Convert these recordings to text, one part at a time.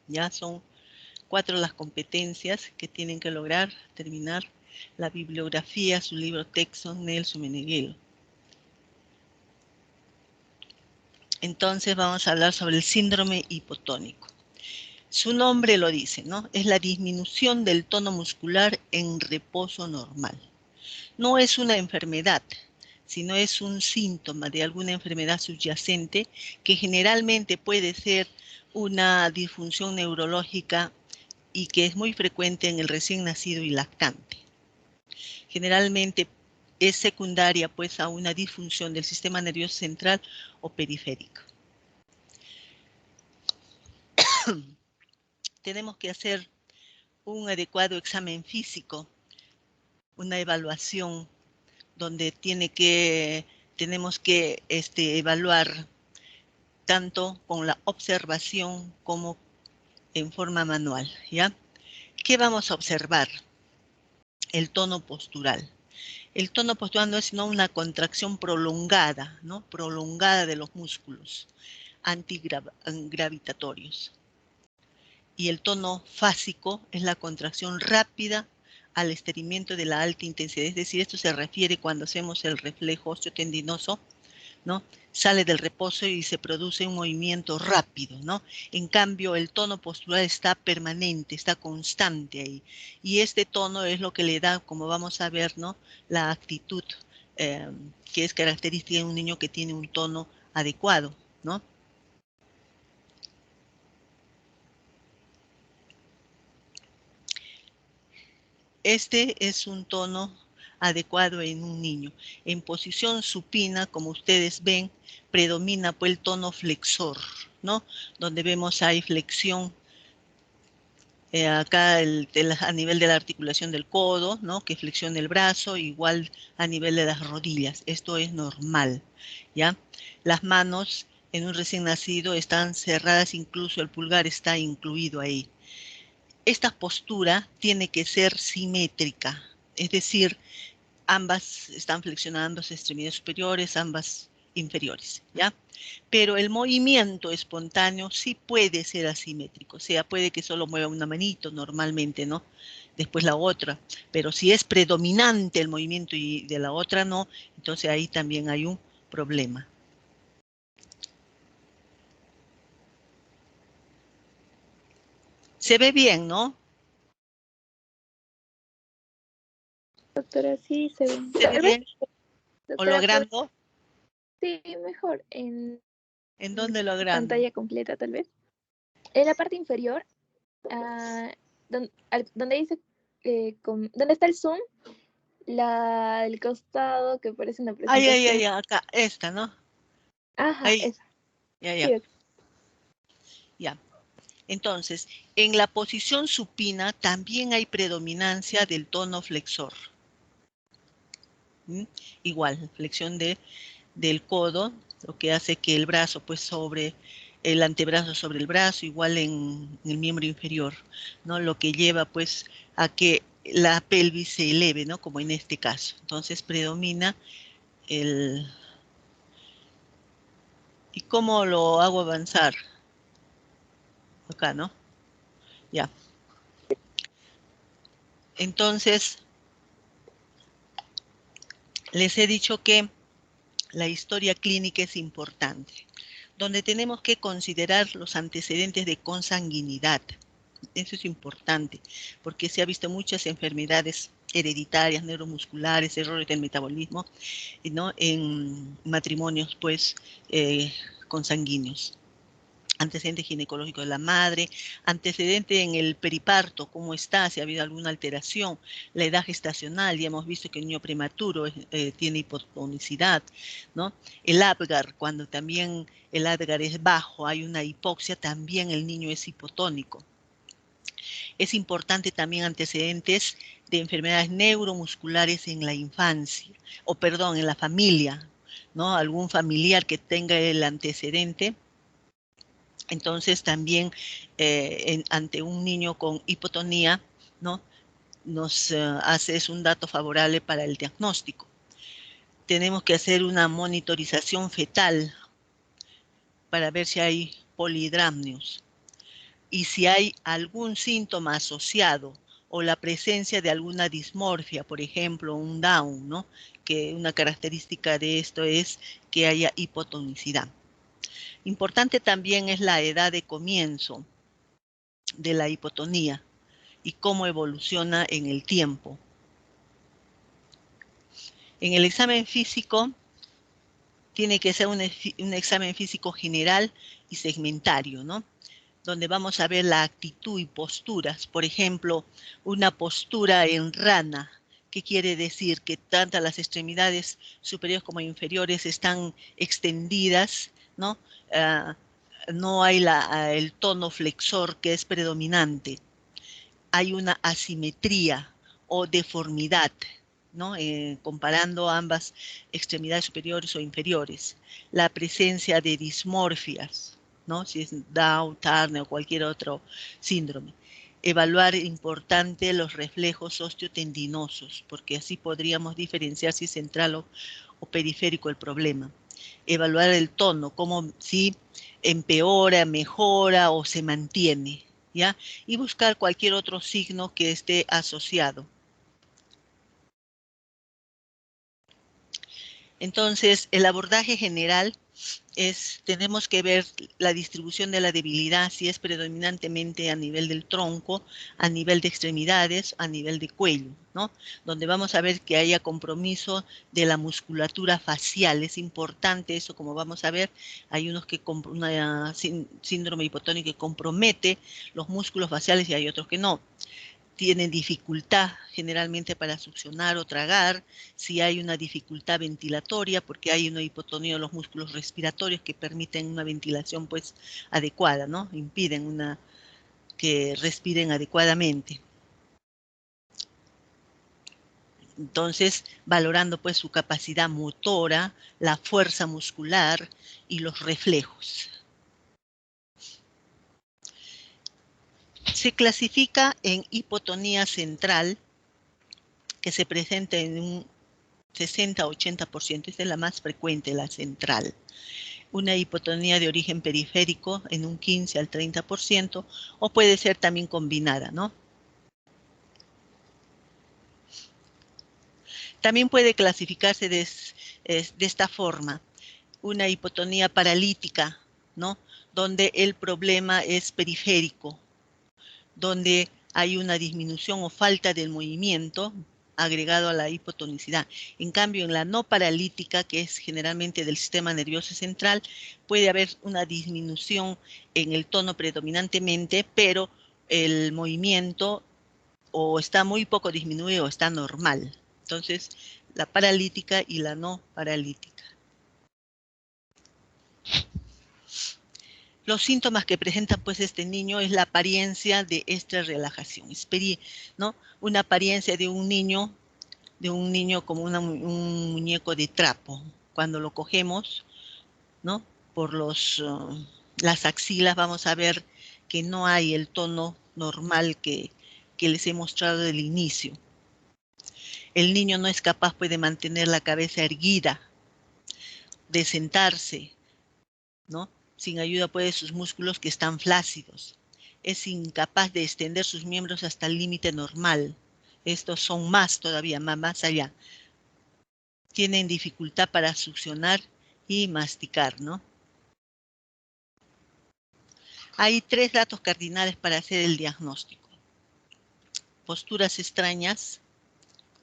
Ya son 4 las competencias que tienen que lograr terminar la bibliografía, su libro texto, Nelson Meneghel. Entonces vamos a hablar sobre el síndrome hipotónico. Su nombre lo dice, ¿no? Es la disminución del tono muscular en reposo normal. No es una enfermedad, sino es un síntoma de alguna enfermedad subyacente que generalmente puede ser una disfunción neurológica y que es muy frecuente en el recién nacido y lactante. Generalmente es secundaria pues a una disfunción del sistema nervioso central o periférico. Tenemos que hacer un adecuado examen físico, una evaluación donde tenemos que evaluar tanto con la observación como en forma manual, ¿ya? ¿Qué vamos a observar? El tono postural. El tono postural no es sino una contracción prolongada, ¿no? Prolongada de los músculos antigravitatorios. Y el tono fásico es la contracción rápida al estiramiento de la alta intensidad. Es decir, esto se refiere cuando hacemos el reflejo osteotendinoso, ¿no? Sale del reposo y se produce un movimiento rápido, ¿no? En cambio, el tono postural está permanente, está constante ahí. Y este tono es lo que le da, como vamos a ver, ¿no? La actitud que es característica de un niño que tiene un tono adecuado, ¿no? Este es un tono adecuado en un niño. En posición supina, como ustedes ven, predomina pues el tono flexor, ¿no? Donde vemos hay flexión acá a nivel de la articulación del codo, ¿no? Que flexiona el brazo, igual a nivel de las rodillas. Esto es normal, ¿ya? Las manos en un recién nacido están cerradas, incluso el pulgar está incluido ahí. Esta postura tiene que ser simétrica, es decir, ambas están flexionando sus extremidades superiores, ambas inferiores, ¿ya? Pero el movimiento espontáneo sí puede ser asimétrico, o sea, puede que solo mueva una manito normalmente, ¿no? Después la otra, pero si es predominante el movimiento y de la otra no, entonces ahí también hay un problema. Se ve bien, ¿no? Doctora, sí se ve. ¿Se ve bien? ¿O Doctora, logrando? sí, mejor en ¿En dónde logrando? pantalla completa, tal vez. En la parte inferior, donde dice, donde está el zoom, el costado que parece una presentación. Ay, acá, esta, ¿no? Ajá, Ahí, esa. ya, Sí, ya. Entonces, en la posición supina también hay predominancia del tono flexor. ¿Mm? Igual, flexión del codo, lo que hace que el brazo, pues sobre el antebrazo sobre el brazo, igual en el miembro inferior, ¿no? Lo que lleva, pues, a que la pelvis se eleve, ¿no? Como en este caso. Entonces, predomina el... ¿Y cómo lo hago avanzar? Acá, ¿no? Ya. Entonces, les he dicho que la historia clínica es importante, donde tenemos que considerar los antecedentes de consanguinidad. Eso es importante, porque se ha visto muchas enfermedades hereditarias, neuromusculares, errores del metabolismo, ¿no? En matrimonios, pues, consanguíneos. Antecedente ginecológico de la madre, antecedente en el periparto, cómo está, si ha habido alguna alteración, la edad gestacional, ya hemos visto que el niño prematuro tiene hipotonicidad, ¿no? El Apgar, cuando también el Apgar es bajo, hay una hipoxia, también el niño es hipotónico. Es importante también antecedentes de enfermedades neuromusculares en la infancia, o perdón, en la familia, ¿no? Algún familiar que tenga el antecedente. Entonces también ante un niño con hipotonía, ¿no? Es un dato favorable para el diagnóstico. Tenemos que hacer una monitorización fetal para ver si hay polihidramnios. y si hay algún síntoma asociado o la presencia de alguna dismorfia, por ejemplo, un Down, ¿no? Que una característica de esto es que haya hipotonicidad. Importante también es la edad de comienzo de la hipotonía y cómo evoluciona en el tiempo. En el examen físico tiene que ser un examen físico general y segmentario, ¿no? Donde vamos a ver la actitud y posturas. Por ejemplo, una postura en rana, que quiere decir que tanto las extremidades superiores como inferiores están extendidas, ¿no? No hay el tono flexor que es predominante. Hay una asimetría o deformidad, ¿no? Comparando ambas extremidades superiores o inferiores. La presencia de dismorfias, ¿no? Si es Down, Turner o cualquier otro síndrome. Evaluar importante los reflejos osteotendinosos, porque así podríamos diferenciar si es central o periférico el problema. Evaluar el tono, como si empeora, mejora o se mantiene, ¿ya? Y buscar cualquier otro signo que esté asociado. Entonces, el abordaje general tenemos que ver la distribución de la debilidad, si es predominantemente a nivel del tronco, a nivel de extremidades, a nivel de cuello, ¿no? Donde vamos a ver que haya compromiso de la musculatura facial. Es importante eso, como vamos a ver, hay unos que una síndrome hipotónico que compromete los músculos faciales y hay otros que no. Tienen dificultad generalmente para succionar o tragar, si hay una dificultad ventilatoria, porque hay una hipotonía de los músculos respiratorios que permiten una ventilación pues adecuada, ¿no? Impiden que respiren adecuadamente. Entonces, valorando pues su capacidad motora, la fuerza muscular y los reflejos. Se clasifica en hipotonía central, que se presenta en un 60-80%, esta es la más frecuente, la central. Una hipotonía de origen periférico en un 15 al 30%, o puede ser también combinada, ¿no? También puede clasificarse de esta forma, una hipotonía paralítica, ¿no? Donde el problema es periférico, donde hay una disminución o falta del movimiento agregado a la hipotonicidad. En cambio, en la no paralítica, que es generalmente del sistema nervioso central, puede haber una disminución en el tono predominantemente, pero el movimiento o está muy poco disminuido o está normal. Entonces, la paralítica y la no paralítica. Los síntomas que presenta pues este niño es la apariencia de esta relajación, ¿no? Una apariencia de un niño como un muñeco de trapo. Cuando lo cogemos, ¿no? Por las axilas vamos a ver que no hay el tono normal que les he mostrado del inicio. El niño no es capaz pues, de mantener la cabeza erguida, de sentarse, ¿no? Sin ayuda pues, de sus músculos que están flácidos. Es incapaz de extender sus miembros hasta el límite normal. Estos son todavía más allá. Tienen dificultad para succionar y masticar, ¿no? Hay 3 datos cardinales para hacer el diagnóstico. Posturas extrañas,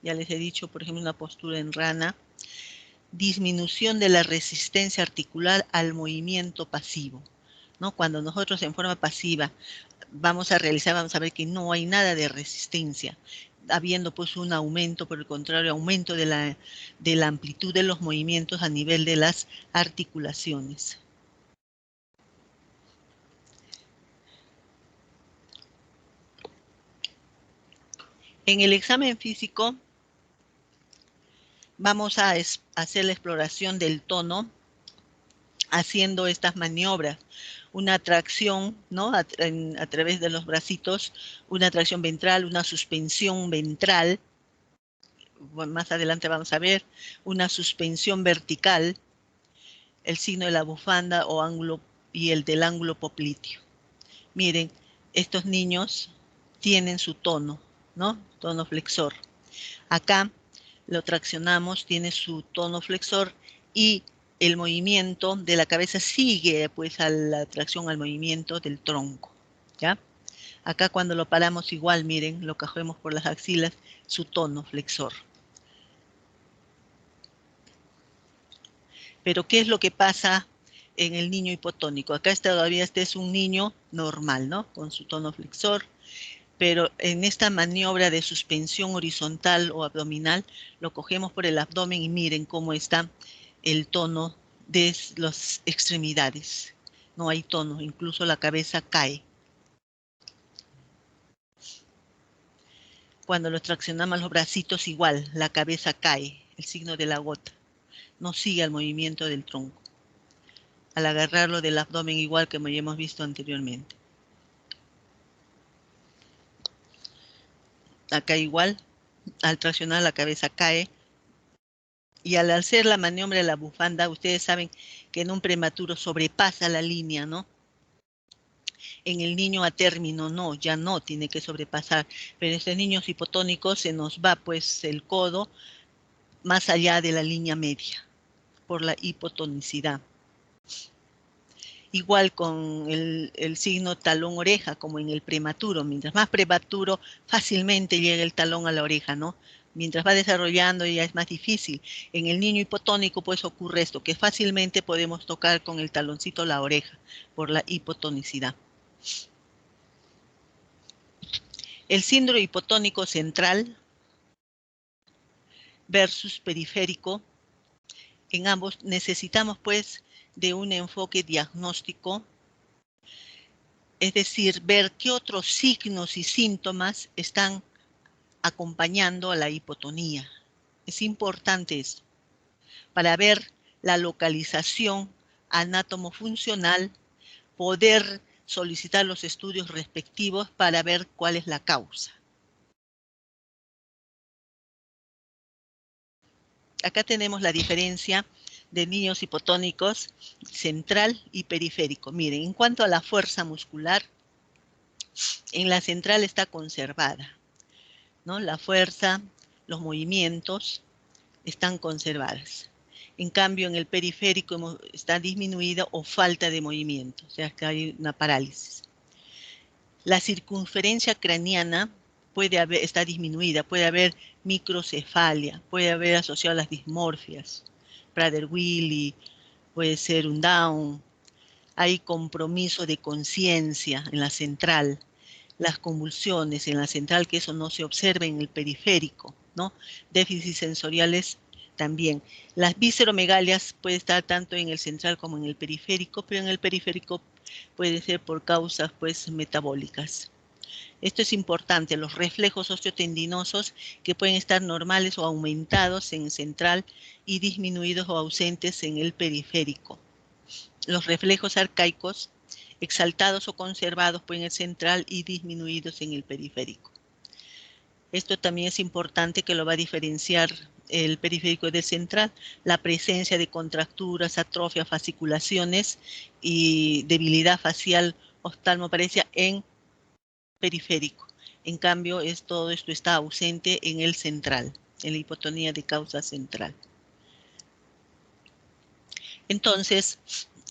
ya les he dicho, por ejemplo, una postura en rana. Disminución de la resistencia articular al movimiento pasivo, ¿no? Cuando nosotros en forma pasiva vamos a ver que no hay nada de resistencia, habiendo pues un aumento, por el contrario, aumento de la amplitud de los movimientos a nivel de las articulaciones. En el examen físico vamos a hacer la exploración del tono haciendo estas maniobras. Una tracción, ¿no? a través de los bracitos, una tracción ventral, una suspensión ventral. Bueno, más adelante vamos a ver una suspensión vertical, el signo de la bufanda o ángulo y el del ángulo popliteo. Miren, estos niños tienen su tono, ¿no? Tono flexor. Acá lo traccionamos, tiene su tono flexor y el movimiento de la cabeza sigue pues a la tracción al movimiento del tronco, ¿ya? Acá cuando lo paramos igual, miren, lo cogemos por las axilas, su tono flexor. Pero ¿qué es lo que pasa en el niño hipotónico? Acá todavía este es un niño normal, ¿no? Con su tono flexor, pero en esta maniobra de suspensión horizontal o abdominal, lo cogemos por el abdomen y miren cómo está el tono de las extremidades. No hay tono, incluso la cabeza cae. Cuando lo traccionamos los bracitos igual, la cabeza cae, el signo de la gota. No sigue el movimiento del tronco. Al agarrarlo del abdomen igual que ya hemos visto anteriormente. Acá igual, al traccionar la cabeza cae. Y al hacer la maniobra de la bufanda, ustedes saben que en un prematuro sobrepasa la línea, ¿no? En el niño a término no, ya no tiene que sobrepasar. Pero en estos niños hipotónicos se nos va pues el codo más allá de la línea media por la hipotonicidad. Igual con el signo talón-oreja, como en el prematuro. Mientras más prematuro, fácilmente llega el talón a la oreja, ¿no? Mientras va desarrollando ya es más difícil. En el niño hipotónico pues ocurre esto, que fácilmente podemos tocar con el taloncito la oreja por la hipotonicidad. El síndrome hipotónico central versus periférico. En ambos necesitamos pues de un enfoque diagnóstico, es decir, ver qué otros signos y síntomas están acompañando a la hipotonía. Es importante esto, para ver la localización anátomo-funcional, poder solicitar los estudios respectivos para ver cuál es la causa. Acá tenemos la diferencia de niños hipotónicos central y periférico. Miren, en cuanto a la fuerza muscular, en la central está conservada, ¿no? La fuerza, los movimientos están conservadas. En cambio, en el periférico está disminuida o falta de movimiento, o sea que hay una parálisis. La circunferencia craneana está disminuida, puede haber microcefalia, puede haber asociado a las dismorfias, Prader-Willi, puede ser un Down, hay compromiso de conciencia en la central, las convulsiones en la central, que eso no se observa en el periférico, ¿no? Déficits sensoriales también. Las visceromegalias puede estar tanto en el central como en el periférico, pero en el periférico puede ser por causas pues metabólicas. Esto es importante, los reflejos osteotendinosos que pueden estar normales o aumentados en central y disminuidos o ausentes en el periférico. Los reflejos arcaicos exaltados o conservados en el central y disminuidos en el periférico. Esto también es importante, que lo va a diferenciar el periférico del central, la presencia de contracturas, atrofias, fasciculaciones y debilidad facial oftalmoparesia en periférico. En cambio, todo esto está ausente en el central, en la hipotonía de causa central. Entonces,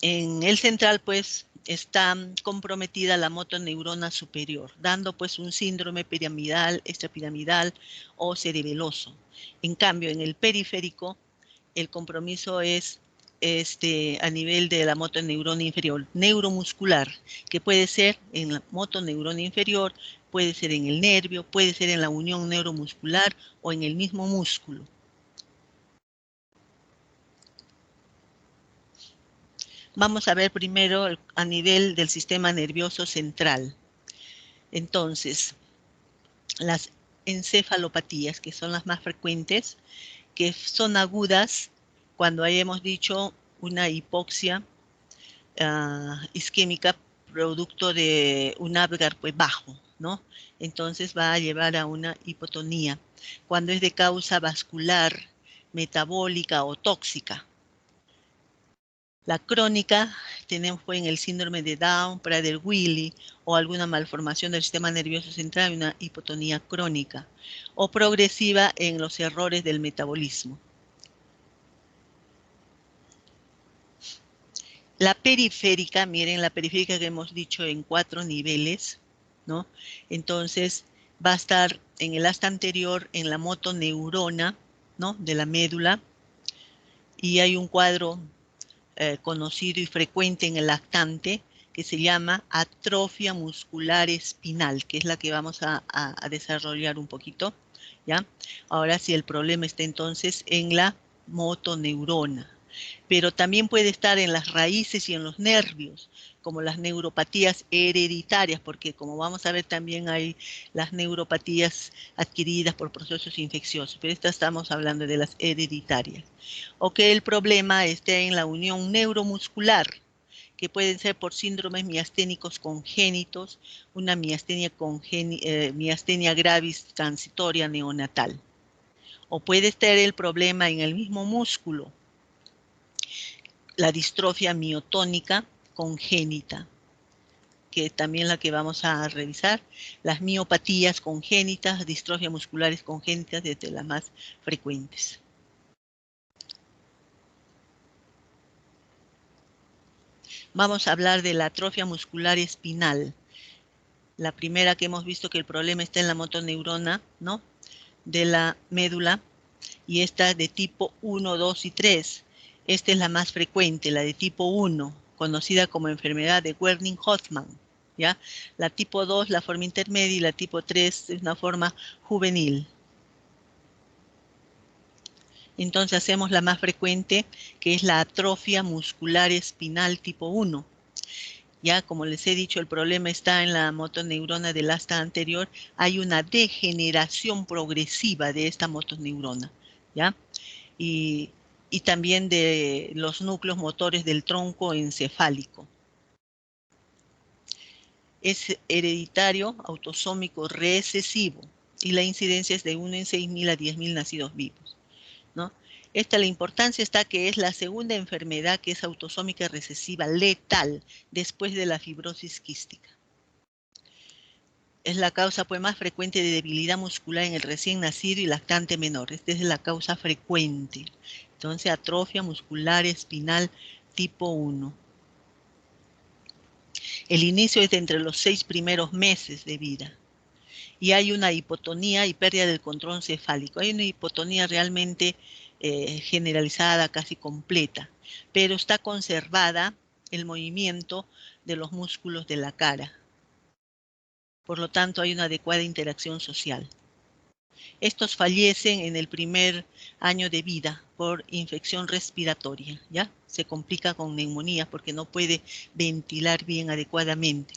en el central, pues, está comprometida la motoneurona superior, dando pues un síndrome piramidal, extrapiramidal o cerebeloso. En cambio, en el periférico, el compromiso es a nivel de la motoneurona inferior, neuromuscular, que puede ser en la motoneurona inferior, puede ser en el nervio, puede ser en la unión neuromuscular o en el mismo músculo. Vamos a ver primero a nivel del sistema nervioso central. Entonces, las encefalopatías, que son las más frecuentes, que son agudas cuando hayamos dicho una hipoxia isquémica producto de un Apgar pues bajo, ¿no? Entonces va a llevar a una hipotonía. Cuando es de causa vascular, metabólica o tóxica, La crónica tenemos pues, en el síndrome de Down, Prader-Willi o alguna malformación del sistema nervioso central, una hipotonía crónica, o progresiva en los errores del metabolismo. La periférica, miren, la periférica que hemos dicho en 4 niveles, ¿no? Entonces va a estar en el asta anterior, en la motoneurona, ¿no? De la médula, y hay un cuadro conocido y frecuente en el lactante que se llama atrofia muscular espinal, que es la que vamos a desarrollar un poquito, ¿ya? Ahora sí, el problema está entonces en la motoneurona, pero también puede estar en las raíces y en los nervios, como las neuropatías hereditarias, porque como vamos a ver también hay las neuropatías adquiridas por procesos infecciosos, pero esta estamos hablando de las hereditarias. O que el problema esté en la unión neuromuscular, que pueden ser por síndromes miasténicos congénitos, una miastenia gravis transitoria neonatal. O puede estar el problema en el mismo músculo, la distrofia miotónica congénita, que también la que vamos a revisar, las miopatías congénitas, distrofias musculares congénitas, desde las más frecuentes. Vamos a hablar de la atrofia muscular espinal. La primera que hemos visto que el problema está en la motoneurona, ¿no? De la médula, y esta de tipo 1, 2 y 3. Esta es la más frecuente, la de tipo 1, conocida como enfermedad de Wernicke-Hoffmann, ¿ya? La tipo 2, la forma intermedia, y la tipo 3 es una forma juvenil. Entonces hacemos la más frecuente, que es la atrofia muscular espinal tipo 1. Ya, como les he dicho, el problema está en la motoneurona del asta anterior. Hay una degeneración progresiva de esta motoneurona, ¿ya? Y también de los núcleos motores del tronco encefálico. Es hereditario, autosómico, recesivo, y la incidencia es de 1 en 6.000 a 10.000 nacidos vivos, ¿no? La importancia está que es la segunda enfermedad que es autosómica recesiva letal después de la fibrosis quística. Es la causa pues, más frecuente de debilidad muscular en el recién nacido y lactante menor. Esta es la causa frecuente. Entonces, atrofia muscular espinal tipo 1. El inicio es de entre los 6 primeros meses de vida. Y hay una hipotonía y pérdida del control cefálico. Hay una hipotonía realmente generalizada, casi completa, pero está conservada el movimiento de los músculos de la cara. Por lo tanto, hay una adecuada interacción social. Estos fallecen en el primer año de vida por infección respiratoria, ¿ya? Se complica con neumonía porque no puede ventilar bien adecuadamente.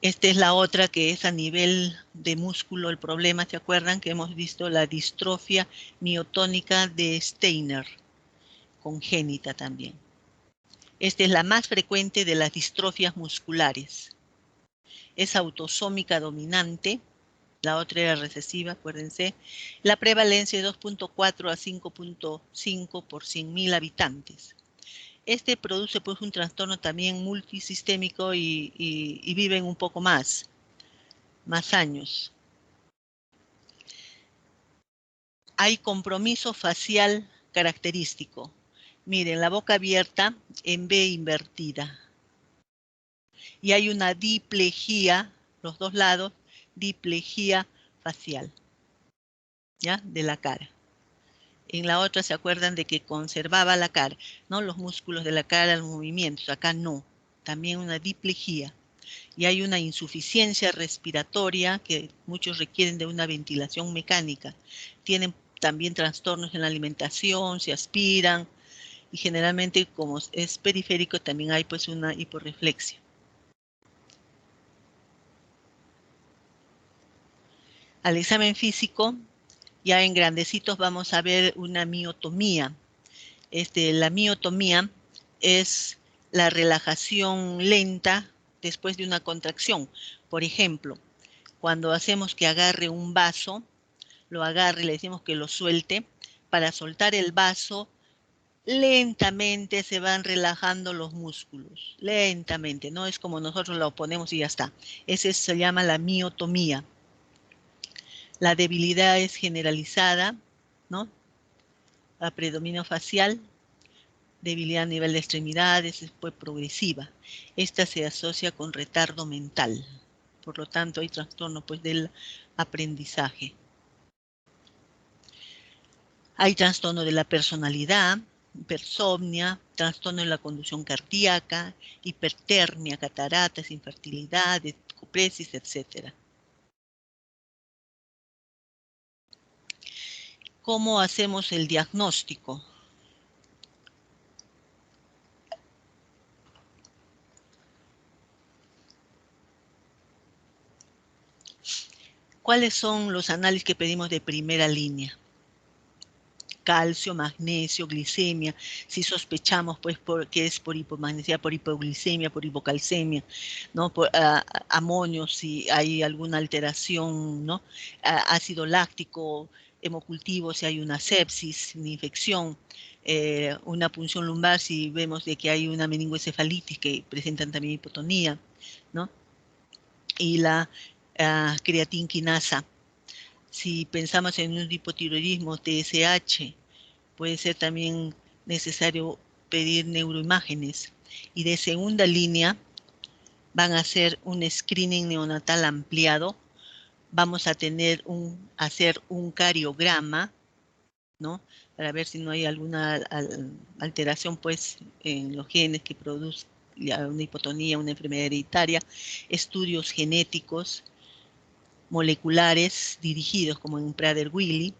Esta es la otra que es a nivel de músculo el problema, ¿se acuerdan? Que hemos visto la distrofia miotónica de Steiner, congénita también. Esta es la más frecuente de las distrofias musculares. Es autosómica dominante, la otra era recesiva, acuérdense. La prevalencia es 2.4 a 5.5 por 100.000 habitantes. Este produce pues un trastorno también multisistémico y viven un poco más años. Hay compromiso facial característico. Miren, la boca abierta en B invertida. Y hay una diplejía, los dos lados, diplejía facial, ¿ya? De la cara. En la otra se acuerdan de que conservaba la cara, ¿no? Los músculos de la cara, los movimientos. Acá no. También una diplejía. Y hay una insuficiencia respiratoria que muchos requieren de una ventilación mecánica. Tienen también trastornos en la alimentación, se aspiran y generalmente como es periférico también hay pues una hiporreflexia. Al examen físico, ya en grandecitos vamos a ver una miotomía. La miotomía es la relajación lenta después de una contracción. Por ejemplo, cuando hacemos que agarre un vaso, lo agarre, le decimos que lo suelte, para soltar el vaso, lentamente se van relajando los músculos, lentamente, no es como nosotros lo ponemos y ya está. Ese se llama la miotomía. La debilidad es generalizada, ¿no? La predominio facial, debilidad a nivel de extremidades, después progresiva. Esta se asocia con retardo mental. Por lo tanto, hay trastorno pues, del aprendizaje. Hay trastorno de la personalidad, hipersomnia, trastorno de la conducción cardíaca, hipertermia, cataratas, infertilidad, copresis, etc. ¿Cómo hacemos el diagnóstico? ¿Cuáles son los análisis que pedimos de primera línea? Calcio, magnesio, glicemia, si sospechamos pues que es por hipomagnesia, por hipoglicemia, por hipocalcemia, ¿no? Por amonio, si hay alguna alteración, ¿no? Ácido láctico, hemocultivo, si hay una sepsis, una infección, una punción lumbar, si vemos de que hay una meningoencefalitis que presentan también hipotonía, ¿no? Y la creatinquinasa. Si pensamos en un hipotiroidismo, TSH, puede ser también necesario pedir neuroimágenes. Y de segunda línea van a hacer un screening neonatal ampliado. Vamos a hacer un cariograma, ¿no? Para ver si no hay alguna alteración pues, en los genes que producen una hipotonía, una enfermedad hereditaria. Estudios genéticos, moleculares dirigidos, como en Prader-Willi,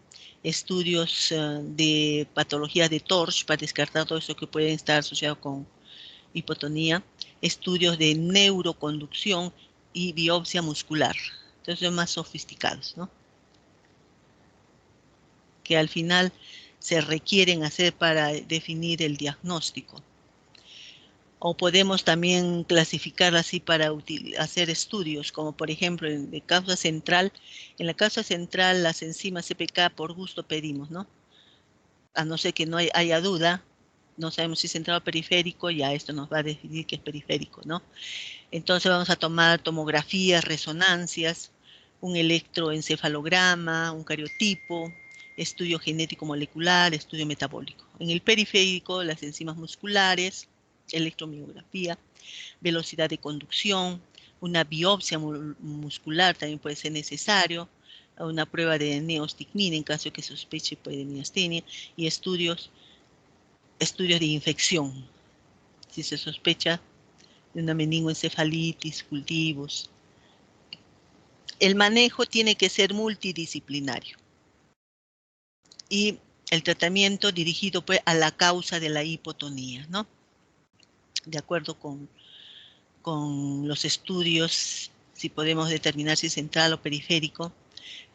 estudios de patologías de Torch para descartar todo eso que puede estar asociado con hipotonía, estudios de neuroconducción y biopsia muscular. Entonces son más sofisticados, ¿no? Que al final se requieren hacer para definir el diagnóstico. O podemos también clasificar así para hacer estudios, como por ejemplo en causa central. En la causa central las enzimas CPK por gusto pedimos, ¿no? A no ser que no haya duda, no sabemos si es central o periférico, ya esto nos va a definir que es periférico, ¿no? Entonces vamos a tomar tomografías, resonancias, un electroencefalograma, un cariotipo, estudio genético molecular, estudio metabólico. En el periférico, las enzimas musculares, electromiografía, velocidad de conducción, una biopsia muscular también puede ser necesario, una prueba de neostigmina en caso de que sospeche de miastenia y estudios de infección, si se sospecha de una meningoencefalitis, cultivos. El manejo tiene que ser multidisciplinario y el tratamiento dirigido pues, a la causa de la hipotonía, ¿no? De acuerdo con los estudios, si podemos determinar si es central o periférico,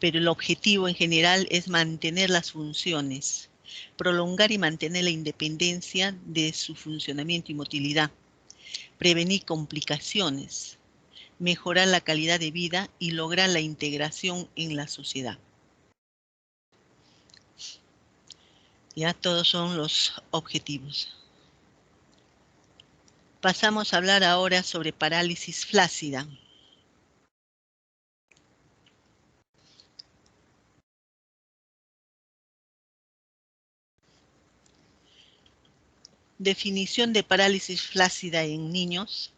pero el objetivo en general es mantener las funciones, prolongar y mantener la independencia de su funcionamiento y motilidad, prevenir complicaciones, mejorar la calidad de vida y lograr la integración en la sociedad. Ya todos son los objetivos. Pasamos a hablar ahora sobre parálisis flácida. Definición de parálisis flácida en niños.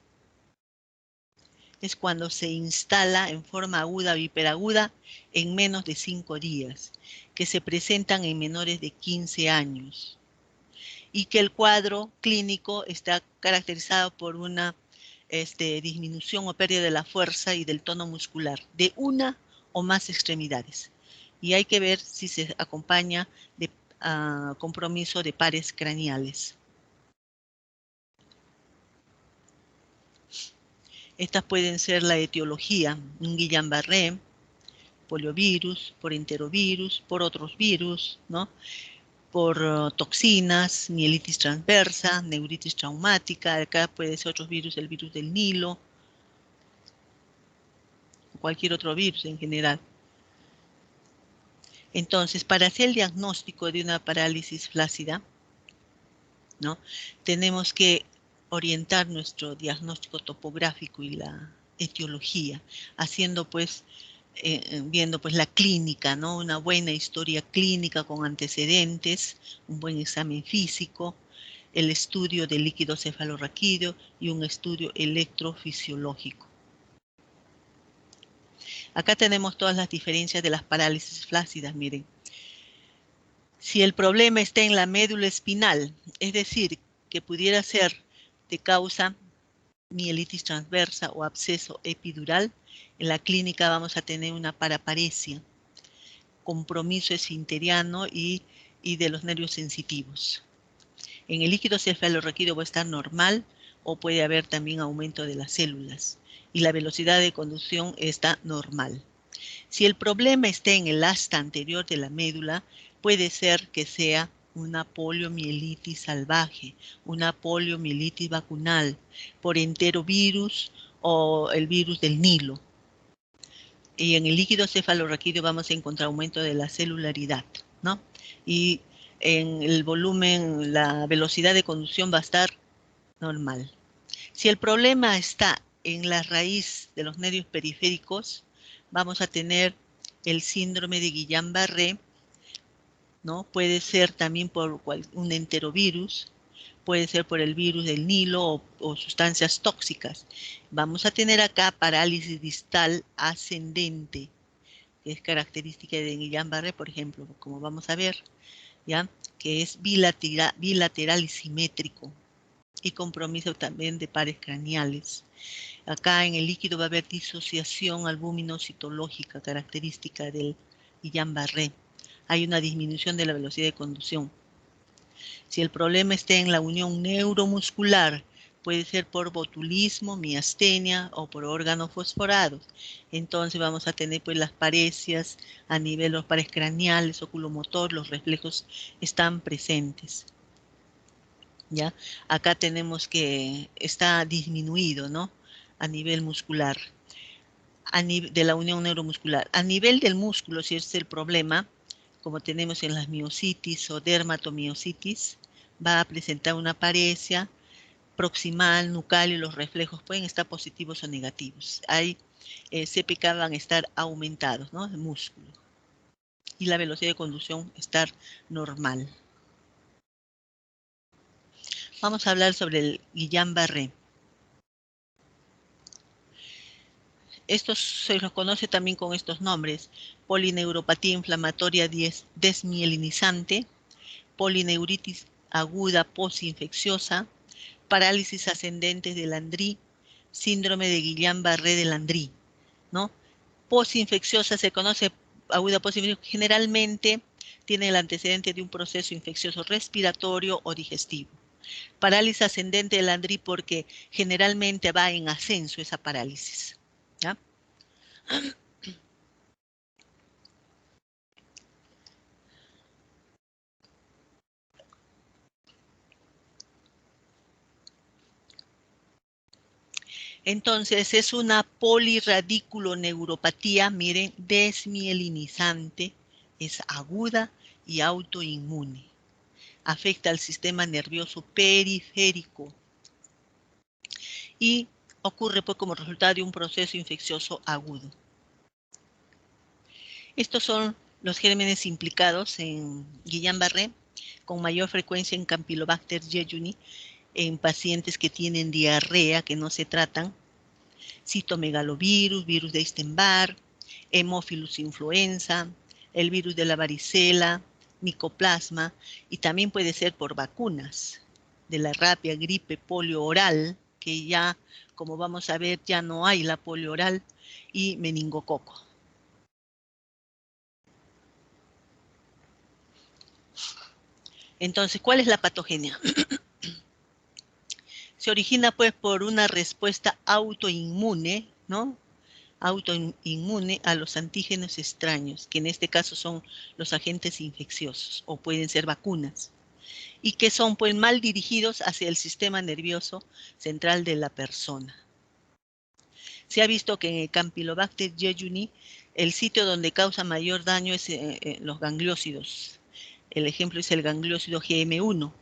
Es cuando se instala en forma aguda o hiperaguda en menos de 5 días, que se presentan en menores de 15 años y que el cuadro clínico está caracterizado por una disminución o pérdida de la fuerza y del tono muscular de una o más extremidades. Y hay que ver si se acompaña de compromiso de pares craneales. Estas pueden ser la etiología, un Guillain-Barré, poliovirus, por enterovirus, por otros virus, ¿no? Por toxinas, mielitis transversa, neuritis traumática, acá puede ser otros virus, el virus del Nilo, o cualquier otro virus en general. Entonces, para hacer el diagnóstico de una parálisis flácida, ¿no? Tenemos que orientar nuestro diagnóstico topográfico y la etiología, haciendo pues, viendo pues la clínica, ¿no? Una buena historia clínica con antecedentes, un buen examen físico, el estudio del líquido cefalorraquídeo y un estudio electrofisiológico. Acá tenemos todas las diferencias de las parálisis flácidas, miren. Si el problema está en la médula espinal, es decir, que pudiera ser de causa mielitis transversa o absceso epidural, en la clínica vamos a tener una paraparesia, compromiso esfinteriano y de los nervios sensitivos. En el líquido cefalorraquídeo va a estar normal o puede haber también aumento de las células y la velocidad de conducción está normal. Si el problema está en el asta anterior de la médula, puede ser que sea una poliomielitis salvaje, una poliomielitis vacunal por enterovirus o el virus del Nilo. Y en el líquido cefalorraquídeo vamos a encontrar aumento de la celularidad, ¿no? Y en el volumen, la velocidad de conducción va a estar normal. Si el problema está en la raíz de los nervios periféricos, vamos a tener el síndrome de Guillain-Barré, ¿no? Puede ser también por un enterovirus, puede ser por el virus del Nilo o sustancias tóxicas. Vamos a tener acá parálisis distal ascendente, que es característica de Guillain-Barré, por ejemplo, como vamos a ver, ¿ya? Que es bilateral y simétrico y compromiso también de pares craneales. Acá en el líquido va a haber disociación albúmino-citológica característica del Guillain-Barré. Hay una disminución de la velocidad de conducción. Si el problema está en la unión neuromuscular, puede ser por botulismo, miastenia o por órganos fosforados. Entonces vamos a tener pues las paresias a nivel de los pares craneales, oculomotor, los reflejos están presentes. ¿Ya? Acá tenemos que está disminuido, ¿no? A nivel muscular, de la unión neuromuscular. A nivel del músculo, si es el problema, como tenemos en las miositis o dermatomiositis, va a presentar una paresia proximal, nucal y los reflejos pueden estar positivos o negativos. Hay CPK van a estar aumentados, ¿no? El músculo. Y la velocidad de conducción estar normal. Vamos a hablar sobre el Guillain-Barré. Estos se los conoce también con estos nombres: polineuropatía inflamatoria desmielinizante, polineuritis aguda postinfecciosa, parálisis ascendente de Landry, síndrome de Guillain-Barré de Landry, ¿no? Postinfecciosa se conoce aguda postinfecciosa, generalmente tiene el antecedente de un proceso infeccioso respiratorio o digestivo. Parálisis ascendente de Landry porque generalmente va en ascenso esa parálisis, ¿ya? Entonces es una polirradiculoneuropatía, miren, desmielinizante, es aguda y autoinmune. Afecta al sistema nervioso periférico y ocurre pues como resultado de un proceso infeccioso agudo. Estos son los gérmenes implicados en Guillain-Barré, con mayor frecuencia en Campylobacter jejuni, en pacientes que tienen diarrea, que no se tratan, citomegalovirus, virus de Epstein-Barr, Haemophilus influenza, el virus de la varicela, micoplasma, y también puede ser por vacunas de la rabia, gripe, polio oral, que ya, como vamos a ver, ya no hay la polio oral, y meningococo. Entonces, ¿cuál es la patogenia? Se origina pues por una respuesta autoinmune, ¿no? Autoinmune a los antígenos extraños, que en este caso son los agentes infecciosos o pueden ser vacunas, y que son pues mal dirigidos hacia el sistema nervioso central de la persona. Se ha visto que en el Campylobacter jejuni El sitio donde causa mayor daño es los gangliósidos. El ejemplo es el gangliósido GM1.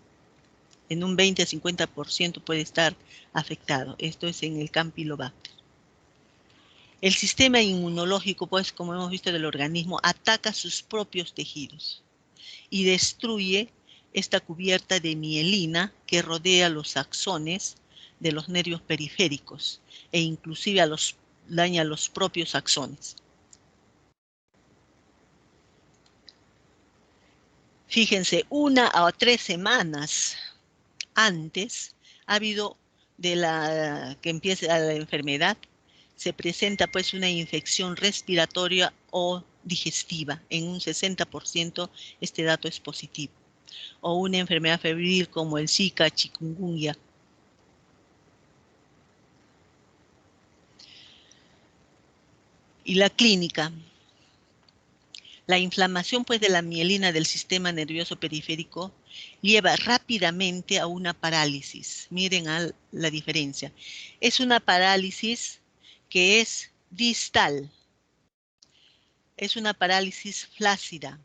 En un 20 a 50% puede estar afectado. Esto es en el Campylobacter. El sistema inmunológico, pues, como hemos visto del organismo, ataca sus propios tejidos y destruye esta cubierta de mielina que rodea los axones de los nervios periféricos e inclusive daña los propios axones. Fíjense, 1 a 3 semanas antes ha habido de que empiece la enfermedad, se presenta pues una infección respiratoria o digestiva. En un 60% este dato es positivo. O una enfermedad febril como el Zika, chikungunya. Y la clínica. La inflamación pues de la mielina del sistema nervioso periférico lleva rápidamente a una parálisis. Miren la diferencia. Es una parálisis que es distal. Es una parálisis flácida,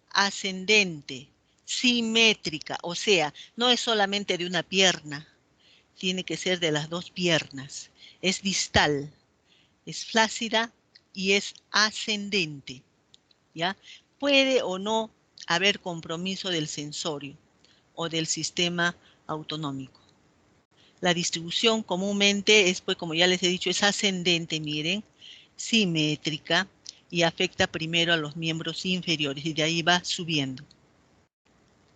ascendente, simétrica. O sea, no es solamente de una pierna, tiene que ser de las dos piernas. Es distal, es flácida y es ascendente. ¿Ya? Puede o no haber compromiso del sensorio o del sistema autonómico. La distribución comúnmente es, pues como ya les he dicho, es ascendente, miren, simétrica y afecta primero a los miembros inferiores y de ahí va subiendo.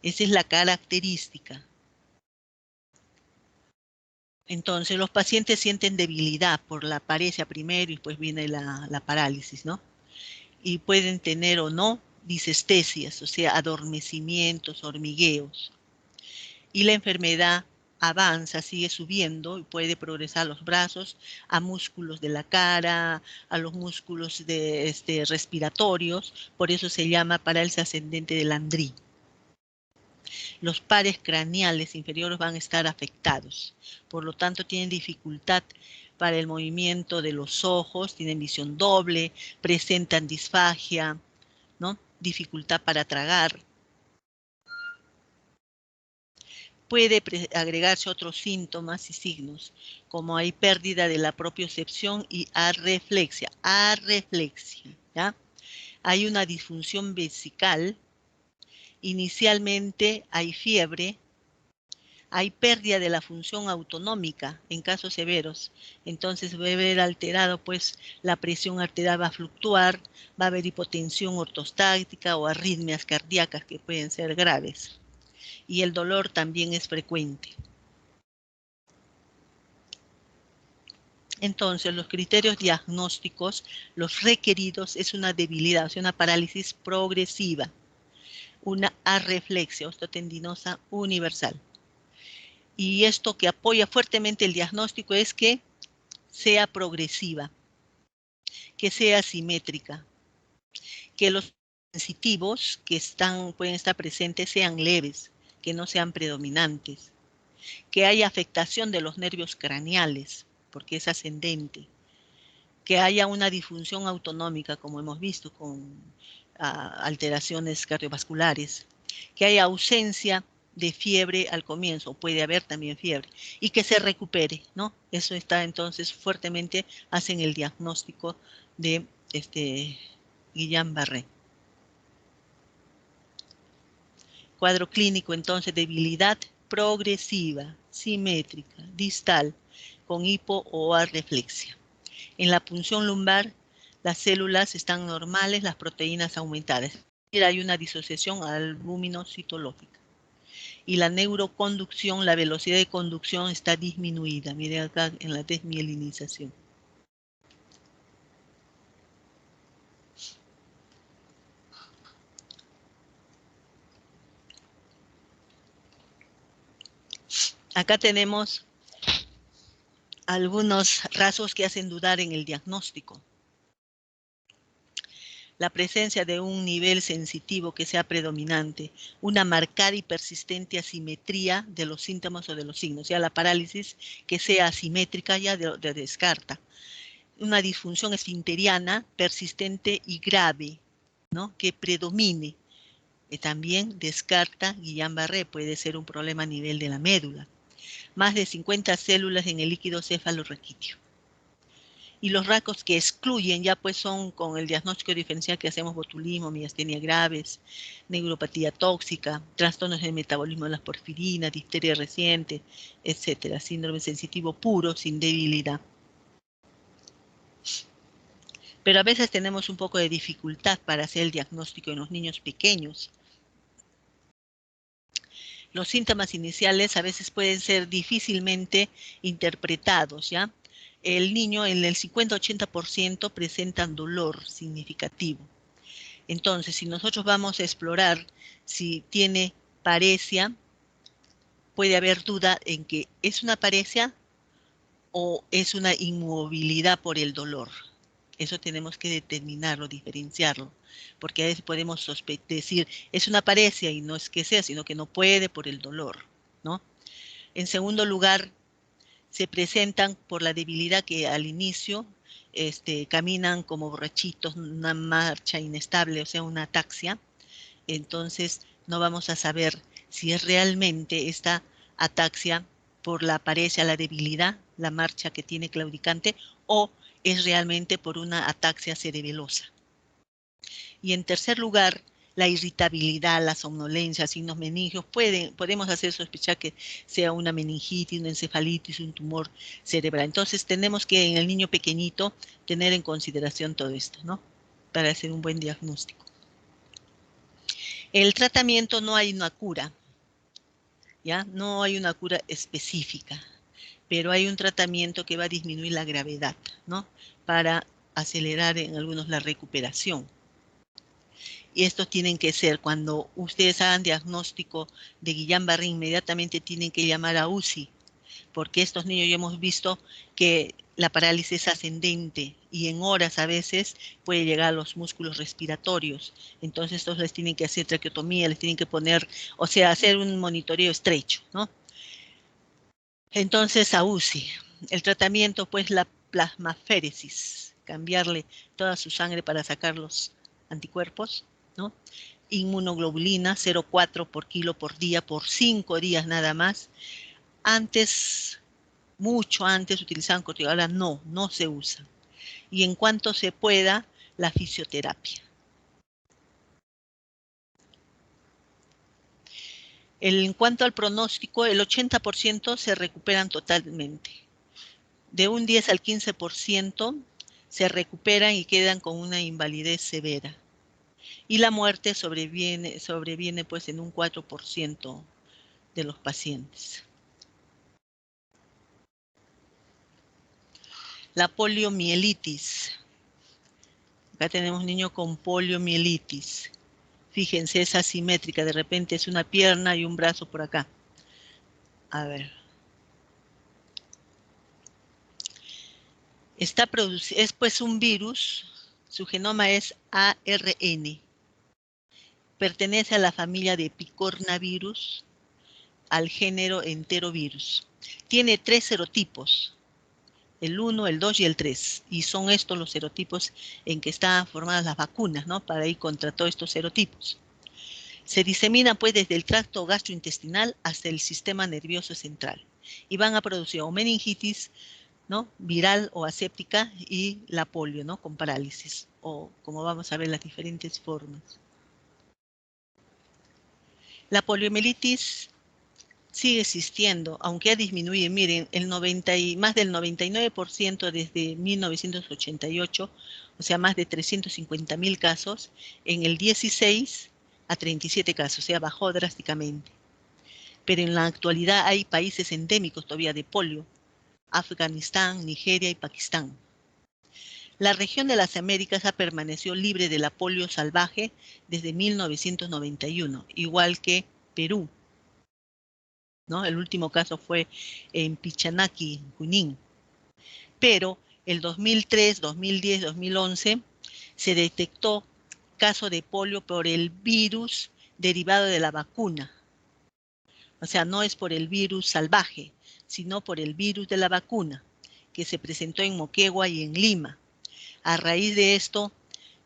Esa es la característica. Entonces los pacientes sienten debilidad por la paresia primero y pues viene la parálisis, ¿no? Y pueden tener o no disestesias, o sea, adormecimientos, hormigueos. Y la enfermedad avanza, sigue subiendo y puede progresar a los brazos, a músculos de la cara, a los músculos respiratorios, por eso se llama parálisis ascendente de Landry. Los pares craneales inferiores van a estar afectados, por lo tanto tienen dificultad para el movimiento de los ojos, tienen visión doble, presentan disfagia, ¿no? Dificultad para tragar. Puede agregarse otros síntomas y signos, como hay pérdida de la propiocepción y arreflexia. ¿Ya? Hay una disfunción vesical. Inicialmente hay fiebre. Hay pérdida de la función autonómica en casos severos. Entonces va a haber alterado, pues la presión arterial va a fluctuar, va a haber hipotensión ortostática o arritmias cardíacas que pueden ser graves. Y el dolor también es frecuente. Entonces, los criterios diagnósticos, los requeridos, es una debilidad, o sea, una parálisis progresiva, una arreflexia osteotendinosa universal. Y esto que apoya fuertemente el diagnóstico es que sea progresiva, que sea simétrica, que los sensitivos que pueden estar presentes sean leves, que no sean predominantes, que haya afectación de los nervios craneales, porque es ascendente, que haya una disfunción autonómica, como hemos visto, con alteraciones cardiovasculares, que haya ausencia de fiebre al comienzo, puede haber también fiebre, y que se recupere, ¿no? Eso está entonces fuertemente, hacen el diagnóstico de Guillain-Barré. Cuadro clínico, entonces, debilidad progresiva, simétrica, distal, con hipo o arreflexia. En la punción lumbar, las células están normales, las proteínas aumentadas. Hay una disociación albumino-citológica. Y la neuroconducción, la velocidad de conducción está disminuida. Miren acá en la desmielinización. Acá tenemos algunos rasgos que hacen dudar en el diagnóstico. La presencia de un nivel sensitivo que sea predominante, una marcada y persistente asimetría de los síntomas o de los signos, ya la parálisis que sea asimétrica ya de descarta. una disfunción esfinteriana persistente y grave, ¿no? Que predomine. También descarta Guillain-Barré, puede ser un problema a nivel de la médula. Más de 50 células en el líquido cefalorraquídeo. Y los rasgos que excluyen ya pues son con el diagnóstico diferencial que hacemos: botulismo, miastenia graves, neuropatía tóxica, trastornos del metabolismo de las porfirinas, difteria reciente, etcétera. Síndrome sensitivo puro sin debilidad. Pero a veces tenemos un poco de dificultad para hacer el diagnóstico en los niños pequeños. Los síntomas iniciales a veces pueden ser difícilmente interpretados, ¿ya? El niño en el 50-80% presentan dolor significativo. Entonces, si nosotros vamos a explorar si tiene paresia, puede haber duda en que es una paresia o es una inmovilidad por el dolor. Eso tenemos que determinarlo, diferenciarlo, porque a veces podemos decir es una paresia y no es que sea, sino que no puede por el dolor, ¿no? En segundo lugar, se presentan por la debilidad que al inicio caminan como borrachitos, una marcha inestable, o sea, una ataxia. Entonces no vamos a saber si es realmente esta ataxia por la paresia, la debilidad, la marcha que tiene claudicante, o es realmente por una ataxia cerebelosa. Y en tercer lugar, la irritabilidad, la somnolencia, signos meningios, podemos hacer sospechar que sea una meningitis, una encefalitis, un tumor cerebral. Entonces tenemos que en el niño pequeñito tener en consideración todo esto, ¿no? Para hacer un buen diagnóstico. El tratamiento no hay una cura, ¿ya? No hay una cura específica, pero hay un tratamiento que va a disminuir la gravedad, ¿no? Para acelerar en algunos la recuperación. Y estos tienen que ser, cuando ustedes hagan diagnóstico de Guillain-Barré, inmediatamente tienen que llamar a UCI, porque estos niños ya hemos visto que la parálisis es ascendente y en horas a veces puede llegar a los músculos respiratorios. Entonces estos les tienen que hacer traqueotomía, les tienen que poner, o sea, hacer un monitoreo estrecho, ¿no? Entonces a UCI. El tratamiento, pues la plasmaféresis, cambiarle toda su sangre para sacar los anticuerpos, ¿no? Inmunoglobulina 0,4 por kilo por día por 5 días nada más. Antes, mucho antes utilizaban corticoides, ahora no se usa. Y en cuanto se pueda, la fisioterapia. En cuanto al pronóstico, el 80% se recuperan totalmente. De un 10 al 15% se recuperan y quedan con una invalidez severa. Y la muerte sobreviene pues en un 4% de los pacientes. La poliomielitis. Acá tenemos un niño con poliomielitis. Fíjense, es asimétrica, de repente es una pierna y un brazo por acá. A ver. Es pues un virus, su genoma es ARN. Pertenece a la familia de picornavirus, al género enterovirus. Tiene 3 serotipos, el 1, el 2 y el 3, y son estos los serotipos en que están formadas las vacunas, ¿no? Para ir contra todos estos serotipos. Se disemina pues desde el tracto gastrointestinal hasta el sistema nervioso central y van a producir o meningitis, ¿no? Viral o aséptica, y la polio, ¿no? Con parálisis, o como vamos a ver las diferentes formas. La poliomielitis sigue existiendo, aunque ha disminuido. Miren, más del 99% desde 1988, o sea, más de 350.000 casos, en el 16 a 37 casos, o sea, bajó drásticamente. Pero en la actualidad hay países endémicos todavía de polio: Afganistán, Nigeria y Pakistán. La región de las Américas ha permanecido libre de la polio salvaje desde 1991, igual que Perú, ¿no? El último caso fue en Pichanaki, Junín. Pero el 2003, 2010, 2011 se detectó caso de polio por el virus derivado de la vacuna. O sea, no es por el virus salvaje, sino por el virus de la vacuna, que se presentó en Moquegua y en Lima. A raíz de esto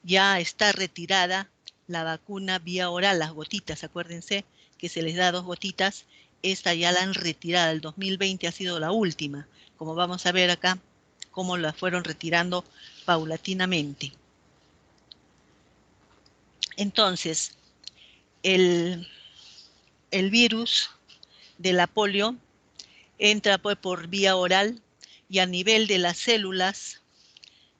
ya está retirada la vacuna vía oral, las gotitas, acuérdense que se les da 2 gotitas, esta ya la han retirado, el 2020 ha sido la última, como vamos a ver acá, cómo la fueron retirando paulatinamente. Entonces, el virus de la polio entra pues por vía oral y a nivel de las células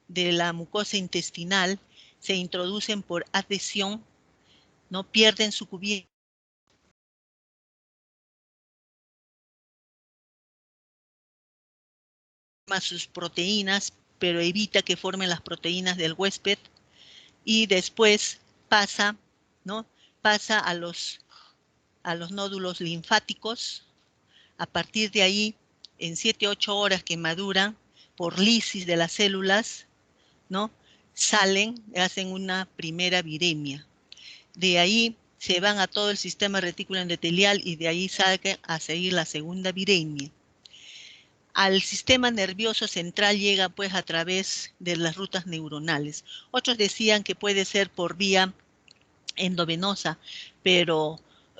de la mucosa intestinal se introducen por adhesión, no pierden su cubierta, sus proteínas, pero evita que formen las proteínas del huésped y después pasa, ¿no? Pasa a los nódulos linfáticos. A partir de ahí, en 7-8 horas que maduran por lisis de las células, ¿no? Salen, hacen una primera viremia. De ahí se van a todo el sistema retículo endotelial y de ahí salen a seguir la segunda viremia. Al sistema nervioso central llega pues a través de las rutas neuronales. Otros decían que puede ser por vía endovenosa, pero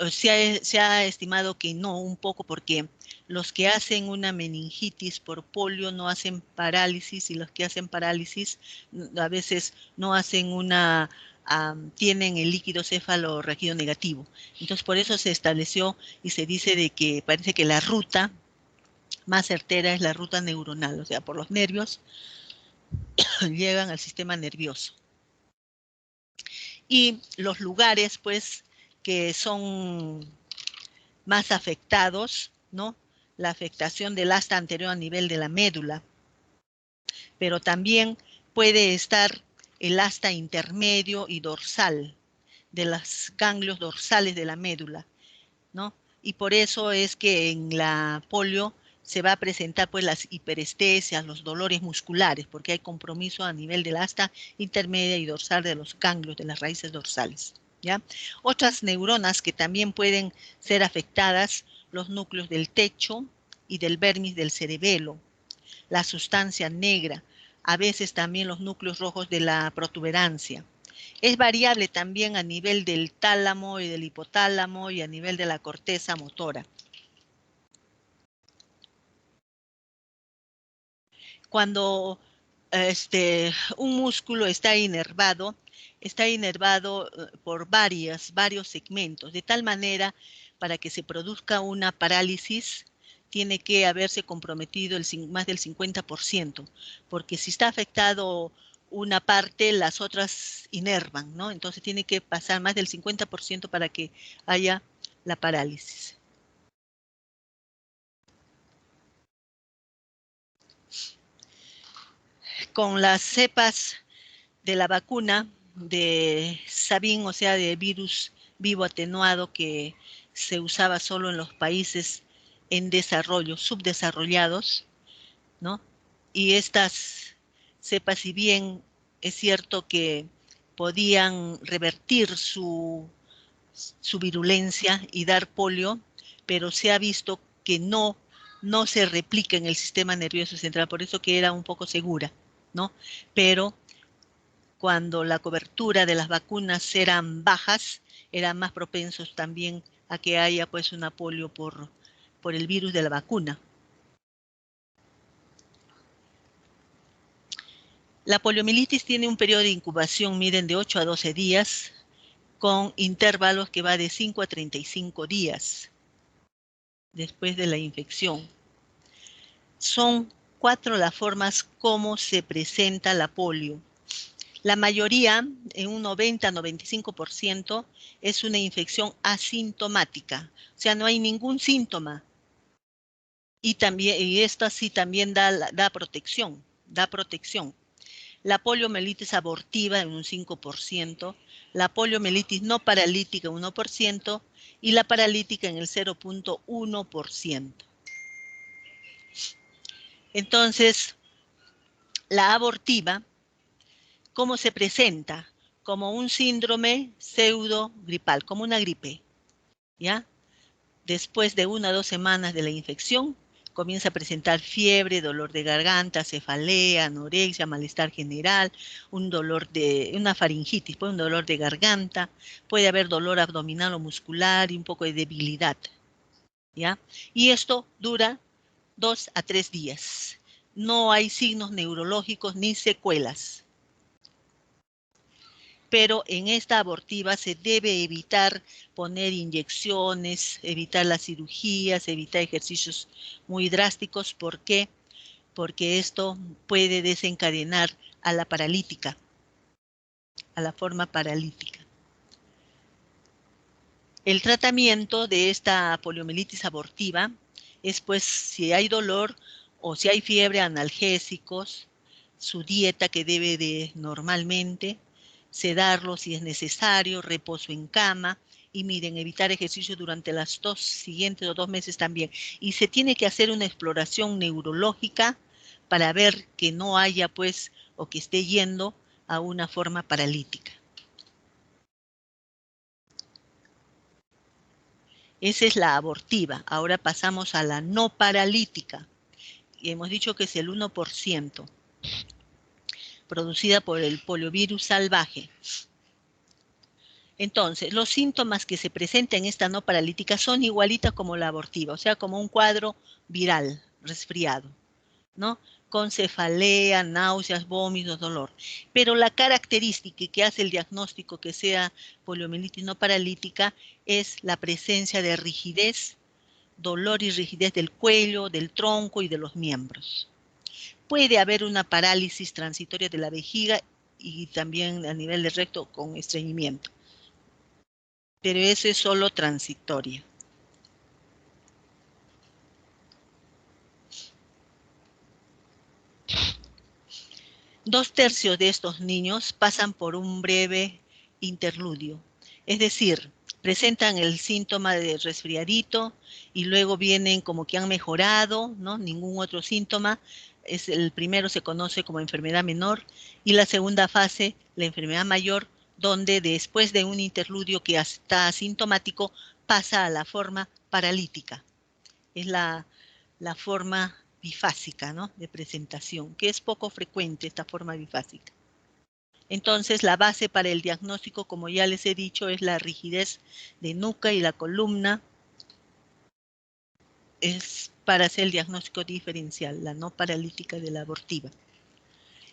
se ha estimado que no, un poco porque los que hacen una meningitis por polio no hacen parálisis y los que hacen parálisis a veces no hacen tienen el líquido cefalorraquídeo negativo. Entonces por eso se estableció y se dice de que parece que la ruta más certera es la ruta neuronal, o sea, por los nervios llegan al sistema nervioso. Y los lugares, pues, que son más afectados, ¿no? La afectación del asta anterior a nivel de la médula, pero también puede estar el asta intermedio y dorsal de los ganglios dorsales de la médula, ¿no? Y por eso es que en la polio se va a presentar pues las hiperestesias, los dolores musculares, porque hay compromiso a nivel del asta intermedia y dorsal de los ganglios de las raíces dorsales, ¿ya? Otras neuronas que también pueden ser afectadas, los núcleos del techo y del vermis del cerebelo, la sustancia negra, a veces también los núcleos rojos de la protuberancia. Es variable también a nivel del tálamo y del hipotálamo y a nivel de la corteza motora. Cuando un músculo está inervado por varios segmentos, de tal manera para que se produzca una parálisis tiene que haberse comprometido más del 50%, porque si está afectado una parte, las otras inervan, ¿no? Entonces tiene que pasar más del 50% para que haya la parálisis. Con las cepas de la vacuna de Sabin, o sea, de virus vivo atenuado que se usaba solo en los países en desarrollo, subdesarrollados, ¿no? Y estas cepas, si bien es cierto que podían revertir su virulencia y dar polio, pero se ha visto que no se replica en el sistema nervioso central, por eso que era un poco segura, ¿no? Pero cuando la cobertura de las vacunas eran bajas, eran más propensos también a que haya pues una polio por el virus de la vacuna. La poliomielitis tiene un periodo de incubación, miren, de 8 a 12 días, con intervalos que va de 5 a 35 días después de la infección. Son 4 las formas como se presenta la polio. La mayoría, en un 90-95%, es una infección asintomática, o sea, no hay ningún síntoma. Y esta sí también da protección, La poliomielitis abortiva en un 5%, la poliomielitis no paralítica en 1% y la paralítica en el 0.1%. Entonces, la abortiva, ¿cómo se presenta? Como un síndrome pseudogripal, como una gripe, ¿ya? Después de 1 a 2 semanas de la infección, Comienza a presentar fiebre, dolor de garganta, cefalea, anorexia, malestar general, una faringitis, pues un dolor de garganta, puede haber dolor abdominal o muscular y un poco de debilidad, ¿ya? Y esto dura 2 a 3 días. No hay signos neurológicos ni secuelas. Pero en esta abortiva se debe evitar poner inyecciones, evitar las cirugías, evitar ejercicios muy drásticos. ¿Por qué? Porque esto puede desencadenar a la paralítica, a la forma paralítica. El tratamiento de esta poliomielitis abortiva es, pues, si hay dolor o si hay fiebre, analgésicos, su dieta que debe de normalmente, sedarlo si es necesario, reposo en cama, y miren, evitar ejercicio durante las 2 siguientes o 2 meses también. Y se tiene que hacer una exploración neurológica para ver que no haya, pues, o que esté yendo a una forma paralítica. Esa es la abortiva. Ahora pasamos a la no paralítica. Y hemos dicho que es el 1%, producida por el poliovirus salvaje. Entonces, los síntomas que se presentan en esta no paralítica son igualitas como la abortiva, o sea, como un cuadro viral, resfriado, ¿no? Con cefalea, náuseas, vómitos, dolor. Pero la característica que hace el diagnóstico que sea poliomielitis no paralítica es la presencia de rigidez, dolor y rigidez del cuello, del tronco y de los miembros. Puede haber una parálisis transitoria de la vejiga y también a nivel del recto con estreñimiento. Pero eso es solo transitoria. Dos tercios de estos niños pasan por un breve interludio, es decir, presentan el síntoma de resfriadito y luego vienen como que han mejorado, ¿no? Ningún otro síntoma. El primero se conoce como enfermedad menor y la segunda fase, la enfermedad mayor, donde después de un interludio que está asintomático pasa a la forma paralítica. Es la forma bifásica, ¿no? De presentación, que es poco frecuente esta forma bifásica. Entonces, la base para el diagnóstico, como ya les he dicho, es la rigidez de nuca y la columna. Es para hacer el diagnóstico diferencial, la no paralítica de la abortiva.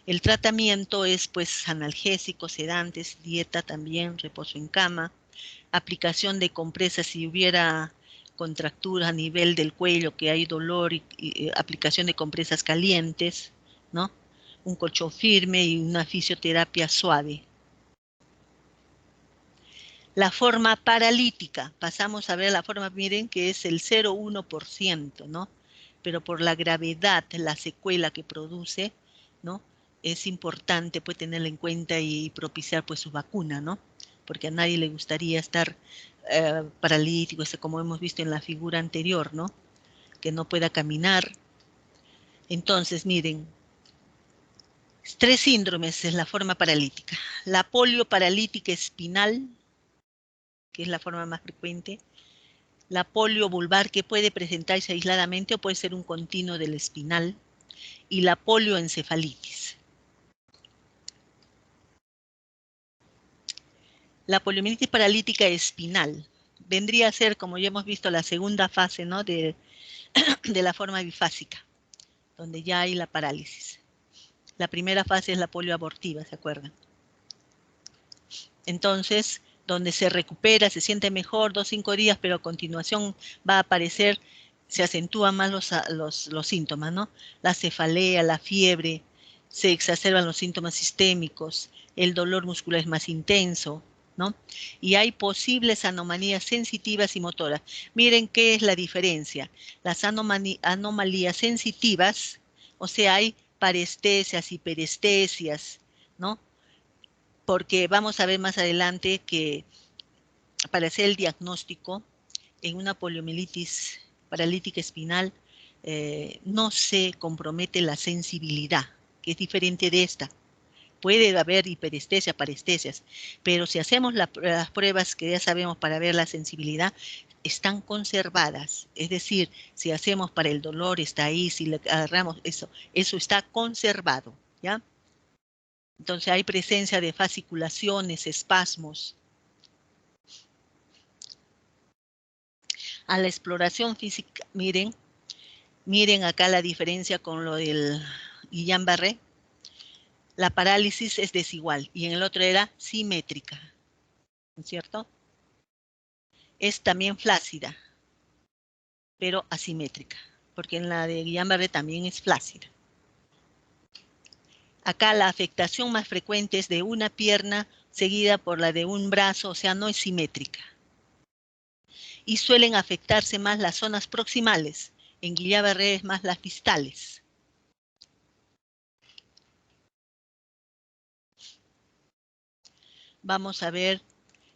El tratamiento es, pues, analgésicos, sedantes, dieta también, reposo en cama, aplicación de compresas si hubiera contractura a nivel del cuello, que hay dolor, y aplicación de compresas calientes, ¿no? Un colchón firme y una fisioterapia suave. La forma paralítica, pasamos a ver la forma, miren, que es el 0,1%, ¿no? Pero por la gravedad, la secuela que produce, ¿no? Es importante, pues, tenerla en cuenta y propiciar, pues, su vacuna, ¿no? Porque a nadie le gustaría estar paralítico, como hemos visto en la figura anterior, ¿no? Que no pueda caminar. Entonces, miren, 3 síndromes es la forma paralítica. La polio paralítica espinal, que es la forma más frecuente. La polio vulvar, que puede presentarse aisladamente o puede ser un continuo del espinal. Y la polioencefalitis. La poliomielitis paralítica espinal vendría a ser, como ya hemos visto, la segunda fase, ¿no? de la forma bifásica, donde ya hay la parálisis. La primera fase es la polio abortiva, ¿se acuerdan? Entonces, donde se recupera, se siente mejor 2 a 5 días, pero a continuación va a aparecer, se acentúan más los síntomas, ¿no? La cefalea, la fiebre, se exacerban los síntomas sistémicos, el dolor muscular es más intenso, ¿no? Y hay posibles anomalías sensitivas y motoras. Miren qué es la diferencia. Las anomalías sensitivas, o sea, hay parestesias, hiperestesias, ¿no? Porque vamos a ver más adelante que para hacer el diagnóstico en una poliomielitis paralítica espinal no se compromete la sensibilidad, que es diferente de esta. Puede haber hiperestesia, parestesias, pero si hacemos las pruebas que ya sabemos para ver la sensibilidad, están conservadas. Es decir, si hacemos para el dolor, está ahí, si le agarramos eso está conservado, ¿ya? Entonces hay presencia de fasciculaciones, espasmos. A la exploración física, miren acá la diferencia con lo del Guillain-Barré. La parálisis es desigual y en el otro era simétrica, ¿no es cierto? Es también flácida, pero asimétrica, porque en la de Guillain-Barré también es flácida. Acá la afectación más frecuente es de una pierna seguida por la de un brazo, o sea, no es simétrica. Y suelen afectarse más las zonas proximales. En Guillain-Barré es más las distales. Vamos a ver,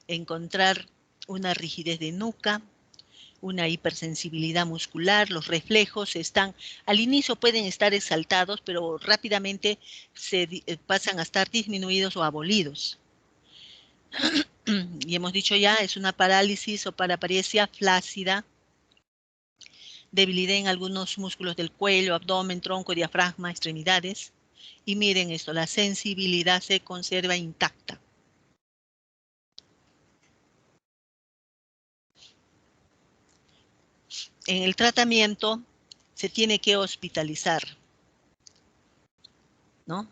encontrar una rigidez de nuca, una hipersensibilidad muscular, los reflejos están, al inicio pueden estar exaltados, pero rápidamente pasan a estar disminuidos o abolidos. Y hemos dicho ya, es una parálisis o paraparesia flácida, debilidad en algunos músculos del cuello, abdomen, tronco, diafragma, extremidades. Y miren esto, la sensibilidad se conserva intacta. En el tratamiento se tiene que hospitalizar, ¿no?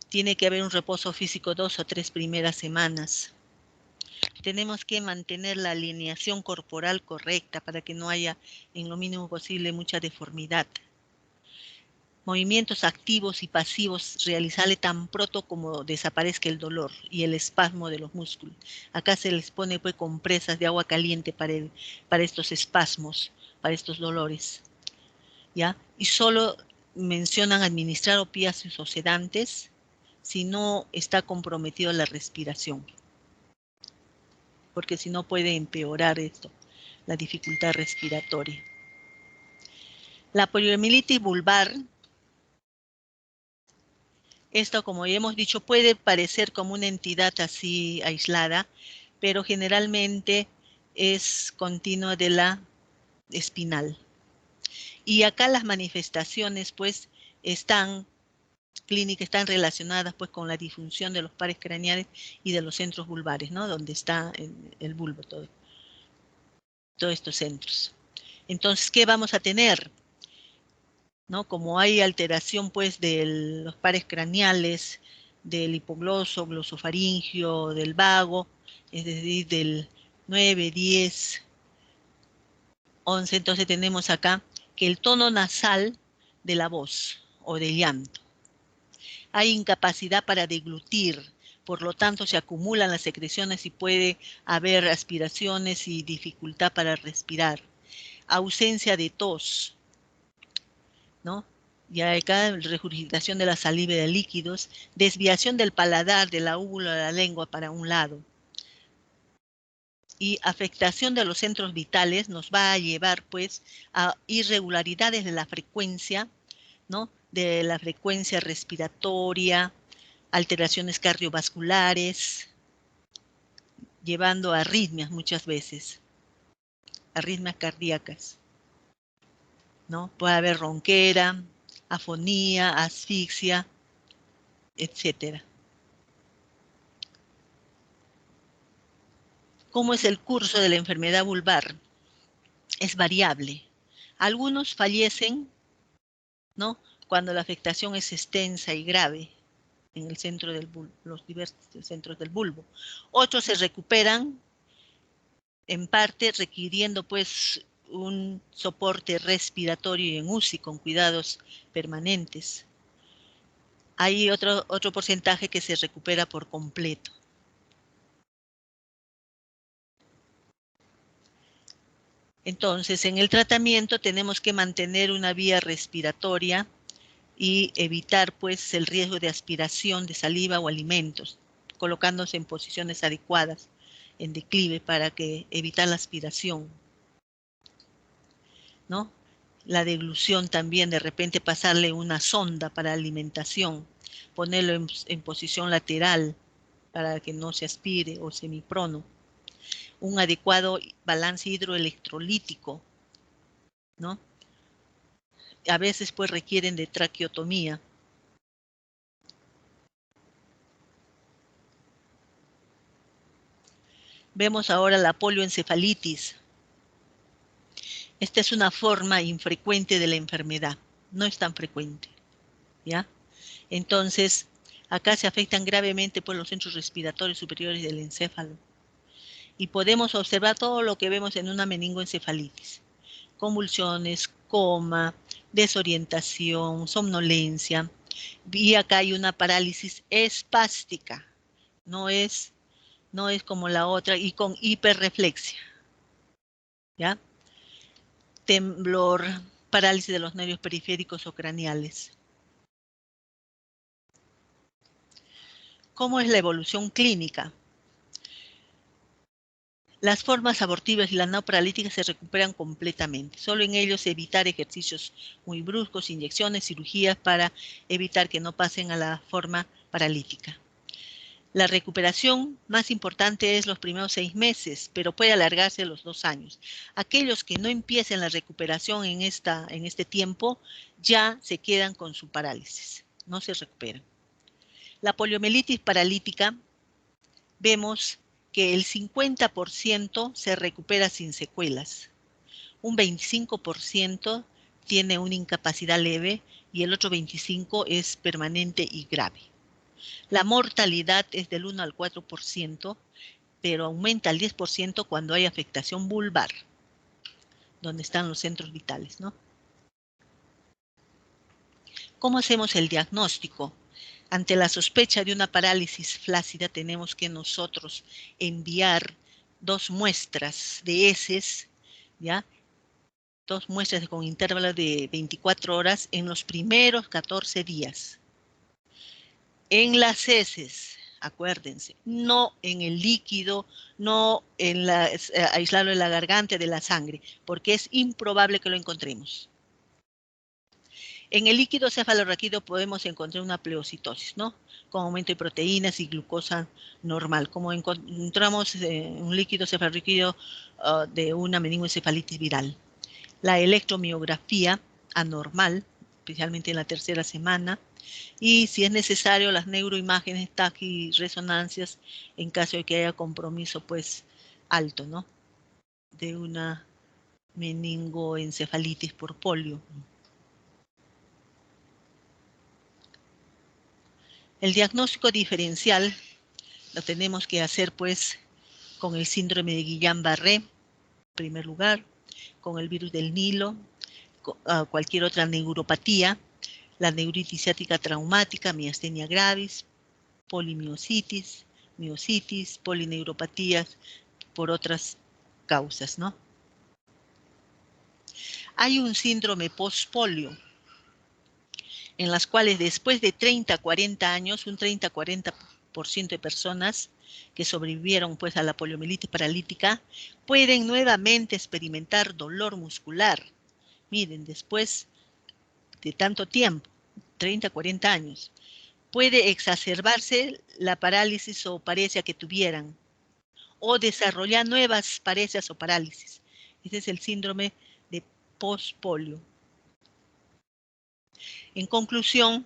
Tiene que haber un reposo físico 2 o 3 primeras semanas. Tenemos que mantener la alineación corporal correcta para que no haya, en lo mínimo posible, mucha deformidad. Movimientos activos y pasivos, realizarle tan pronto como desaparezca el dolor y el espasmo de los músculos. Acá se les pone pues compresas de agua caliente para estos espasmos, para estos dolores, ¿ya? Y solo mencionan administrar opiáceos o sedantes si no está comprometida la respiración, porque si no puede empeorar esto, la dificultad respiratoria. La poliomielitis vulvar, esto, como ya hemos dicho, puede parecer como una entidad así aislada, pero generalmente es continua de la espinal. Y acá las manifestaciones, pues, están relacionadas, pues, con la disfunción de los pares craneales y de los centros vulvares, ¿no? Donde está el bulbo, todos estos centros. Entonces, ¿qué vamos a tener? ¿No? Como hay alteración pues de los pares craneales, del hipogloso, glosofaringio, del vago, es decir, del 9, 10, 11, entonces tenemos acá que el tono nasal de la voz o del llanto. Hay incapacidad para deglutir, por lo tanto se acumulan las secreciones y puede haber aspiraciones y dificultad para respirar. Ausencia de tos, ¿no? Y acá regurgitación de la saliva y de líquidos, desviación del paladar, de la úvula de la lengua para un lado. Y afectación de los centros vitales nos va a llevar pues a irregularidades de la frecuencia, ¿no? De la frecuencia respiratoria, alteraciones cardiovasculares, llevando a arritmias muchas veces, arritmias cardíacas, ¿no? Puede haber ronquera, afonía, asfixia, etcétera. ¿Cómo es el curso de la enfermedad vulvar? Es variable. Algunos fallecen, ¿no? Cuando la afectación es extensa y grave en el centro del bulbo, los diversos centros del bulbo. Otros se recuperan en parte requiriendo pues un soporte respiratorio en UCI con cuidados permanentes. Hay otro porcentaje que se recupera por completo. Entonces, en el tratamiento tenemos que mantener una vía respiratoria y evitar pues el riesgo de aspiración de saliva o alimentos, colocándose en posiciones adecuadas, en declive, para evitar la aspiración, ¿no? La deglución también, de repente pasarle una sonda para alimentación, ponerlo en posición lateral para que no se aspire o semiprono. un adecuado balance hidroelectrolítico, ¿no? A veces pues requieren de traqueotomía. Vemos ahora la polioencefalitis. Esta es una forma infrecuente de la enfermedad, no es tan frecuente, ¿ya? Entonces, acá se afectan gravemente por los centros respiratorios superiores del encéfalo. Y podemos observar todo lo que vemos en una meningoencefalitis. Convulsiones, coma, desorientación, somnolencia. Y acá hay una parálisis espástica. No es como la otra, y con hiperreflexia. ¿Ya? Temblor, parálisis de los nervios periféricos o craneales. ¿Cómo es la evolución clínica? Las formas abortivas y la no paralítica se recuperan completamente. Solo en ellos evitar ejercicios muy bruscos, inyecciones, cirugías para evitar que no pasen a la forma paralítica. La recuperación más importante es los primeros 6 meses, pero puede alargarse a los 2 años. Aquellos que no empiecen la recuperación en este tiempo ya se quedan con su parálisis, no se recuperan. La poliomielitis paralítica, vemos que el 50% se recupera sin secuelas, un 25% tiene una incapacidad leve y el otro 25% es permanente y grave. La mortalidad es del 1 al 4%, pero aumenta al 10% cuando hay afectación vulvar, donde están los centros vitales, ¿no? ¿Cómo hacemos el diagnóstico? Ante la sospecha de una parálisis flácida, tenemos que nosotros enviar 2 muestras de heces, ¿ya? 2 muestras con intervalos de 24 horas en los primeros 14 días. En las heces, acuérdense, no en el líquido, no en aislarlo de la garganta, de la sangre, porque es improbable que lo encontremos. En el líquido cefalorraquídeo podemos encontrar una pleocitosis, ¿no? Con aumento de proteínas y glucosa normal, como encontramos un líquido cefalorraquídeo de una meningoencefalitis viral. La electromiografía anormal, especialmente en la tercera semana, y si es necesario las neuroimágenes, taquiresonancias, en caso de que haya compromiso pues alto, ¿no? De una meningoencefalitis por polio. El diagnóstico diferencial lo tenemos que hacer pues con el síndrome de Guillain-Barré, en primer lugar, con el virus del Nilo, cualquier otra neuropatía, la neuritis ciática traumática, miastenia gravis, polimiositis, miositis, polineuropatías por otras causas, ¿no? Hay un síndrome postpolio, en las cuales después de 30 a 40 años, un 30-40% de personas que sobrevivieron pues a la poliomielitis paralítica pueden nuevamente experimentar dolor muscular. Miren, después de tanto tiempo, 30 a 40 años, puede exacerbarse la parálisis o paresia que tuvieran o desarrollar nuevas paresias o parálisis. Ese es el síndrome de postpolio. En conclusión,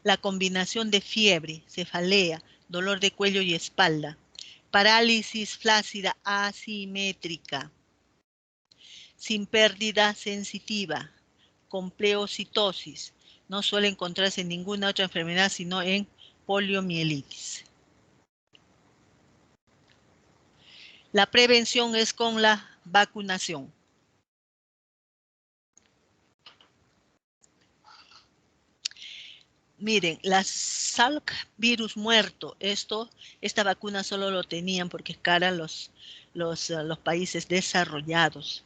la combinación de fiebre, cefalea, dolor de cuello y espalda, parálisis flácida asimétrica, sin pérdida sensitiva, con pleocitosis, no suele encontrarse en ninguna otra enfermedad sino en poliomielitis. La prevención es con la vacunación. Miren, la Salk virus muerto, esta vacuna solo lo tenían porque es cara los países desarrollados.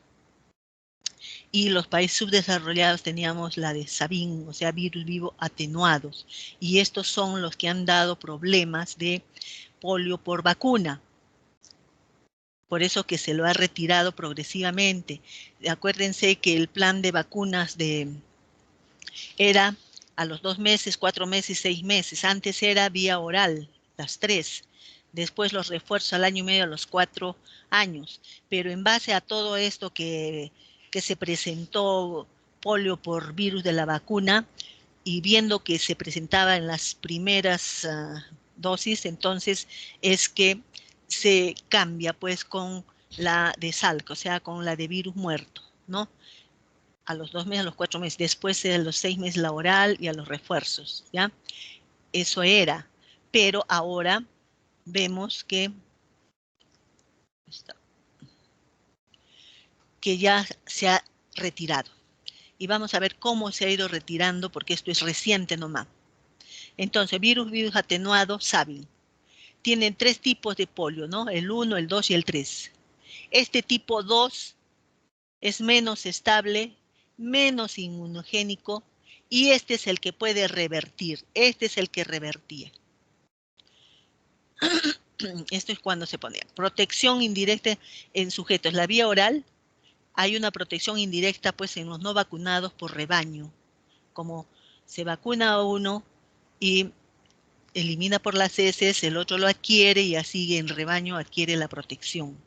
Y los países subdesarrollados teníamos la de Sabin, o sea, virus vivo atenuados. Y estos son los que han dado problemas de polio por vacuna. Por eso que se lo ha retirado progresivamente. Acuérdense que el plan de vacunas era a los 2 meses, 4 meses, 6 meses. Antes era vía oral, las 3, después los refuerzos al año y medio, a los 4 años. Pero en base a todo esto que se presentó polio por virus de la vacuna, y viendo que se presentaba en las primeras dosis, entonces es que se cambia pues con la de Salk, o sea, con la de virus muerto, ¿no? A los 2 meses, a los 4 meses, después de los 6 meses la oral y a los refuerzos, ¿ya? Eso era, pero ahora vemos que ya se ha retirado. Y vamos a ver cómo se ha ido retirando, porque esto es reciente nomás. Entonces, virus atenuado, saben. Tienen 3 tipos de polio, ¿no? El 1, el 2 y el 3. Este tipo 2 es menos estable, menos inmunogénico, y este es el que puede revertir. Este es el que revertía. Esto es cuando se ponía. Protección indirecta en sujetos. La vía oral, hay una protección indirecta pues en los no vacunados por rebaño. Como se vacuna a uno y elimina por las heces, el otro lo adquiere y así en rebaño adquiere la protección.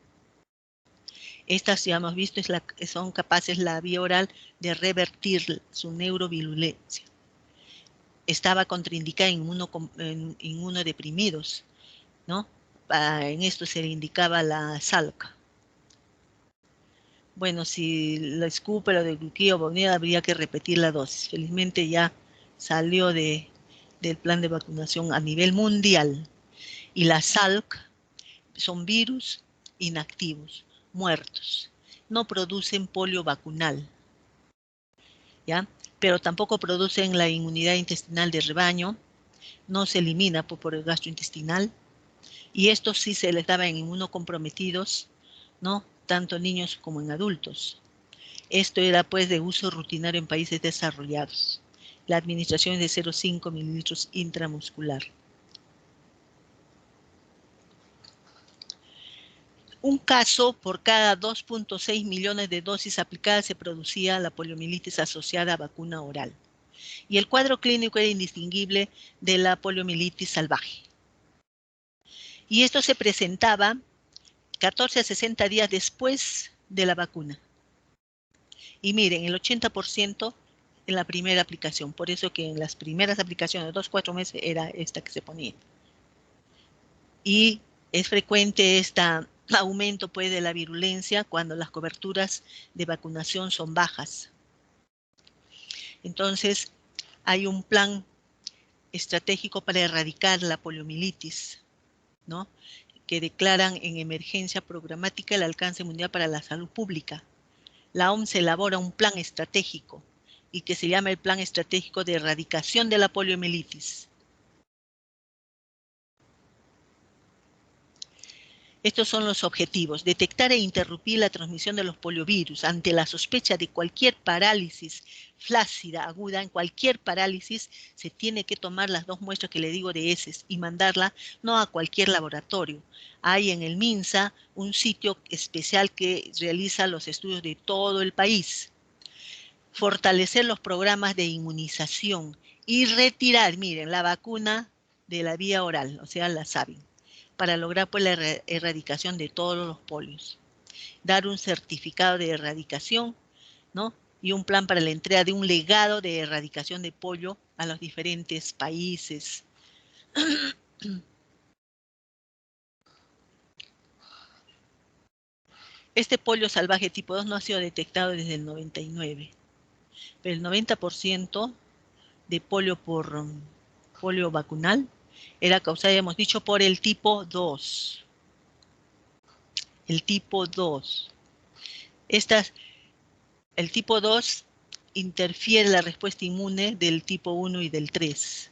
Estas, ya hemos visto, son capaces la vía oral de su neurovirulencia. Estaba contraindicada en inmunodeprimidos, ¿no? En esto se le indicaba la Salk. Bueno, si la escupe o de gluquía o bonida, habría que repetir la dosis. Felizmente ya salió del plan de vacunación a nivel mundial. Y la Salk son virus inactivos, muertos. No producen polio vacunal, ¿ya? Pero tampoco producen la inmunidad intestinal de rebaño, no se elimina por el gastrointestinal, y estos sí se les daba en inmunocomprometidos, ¿no? Tanto en niños como en adultos. Esto era pues de uso rutinario en países desarrollados. La administración es de 0,5 mililitros intramuscular. Un caso por cada 2,6 millones de dosis aplicadas se producía la poliomielitis asociada a vacuna oral. Y el cuadro clínico era indistinguible de la poliomielitis salvaje. Y esto se presentaba 14 a 60 días después de la vacuna. Y miren, el 80% en la primera aplicación. Por eso que en las primeras aplicaciones de 2-4 meses era esta que se ponía. Y es frecuente este aumento pues, de la virulencia cuando las coberturas de vacunación son bajas. Entonces, hay un plan estratégico para erradicar la poliomielitis, ¿no? Que declaran en emergencia programática el alcance mundial para la salud pública. La OMS elabora un plan estratégico y que se llama el Plan Estratégico de Erradicación de la Poliomielitis. Estos son los objetivos: detectar e interrumpir la transmisión de los poliovirus. Ante la sospecha de cualquier parálisis flácida aguda, en cualquier parálisis se tiene que tomar las 2 muestras que le digo de heces y mandarla no a cualquier laboratorio. Hay en el MINSA un sitio especial que realiza los estudios de todo el país. Fortalecer los programas de inmunización y retirar, miren, la vacuna de la vía oral, o sea, la saben, para lograr pues, la erradicación de todos los polios. Dar un certificado de erradicación, ¿no? Y un plan para la entrega de un legado de erradicación de polio a los diferentes países. Este polio salvaje tipo 2 no ha sido detectado desde el 99, pero el 90% de polio por polio vacunal era causada, hemos dicho, por el tipo 2. El tipo 2. El tipo 2 interfiere la respuesta inmune del tipo 1 y del 3.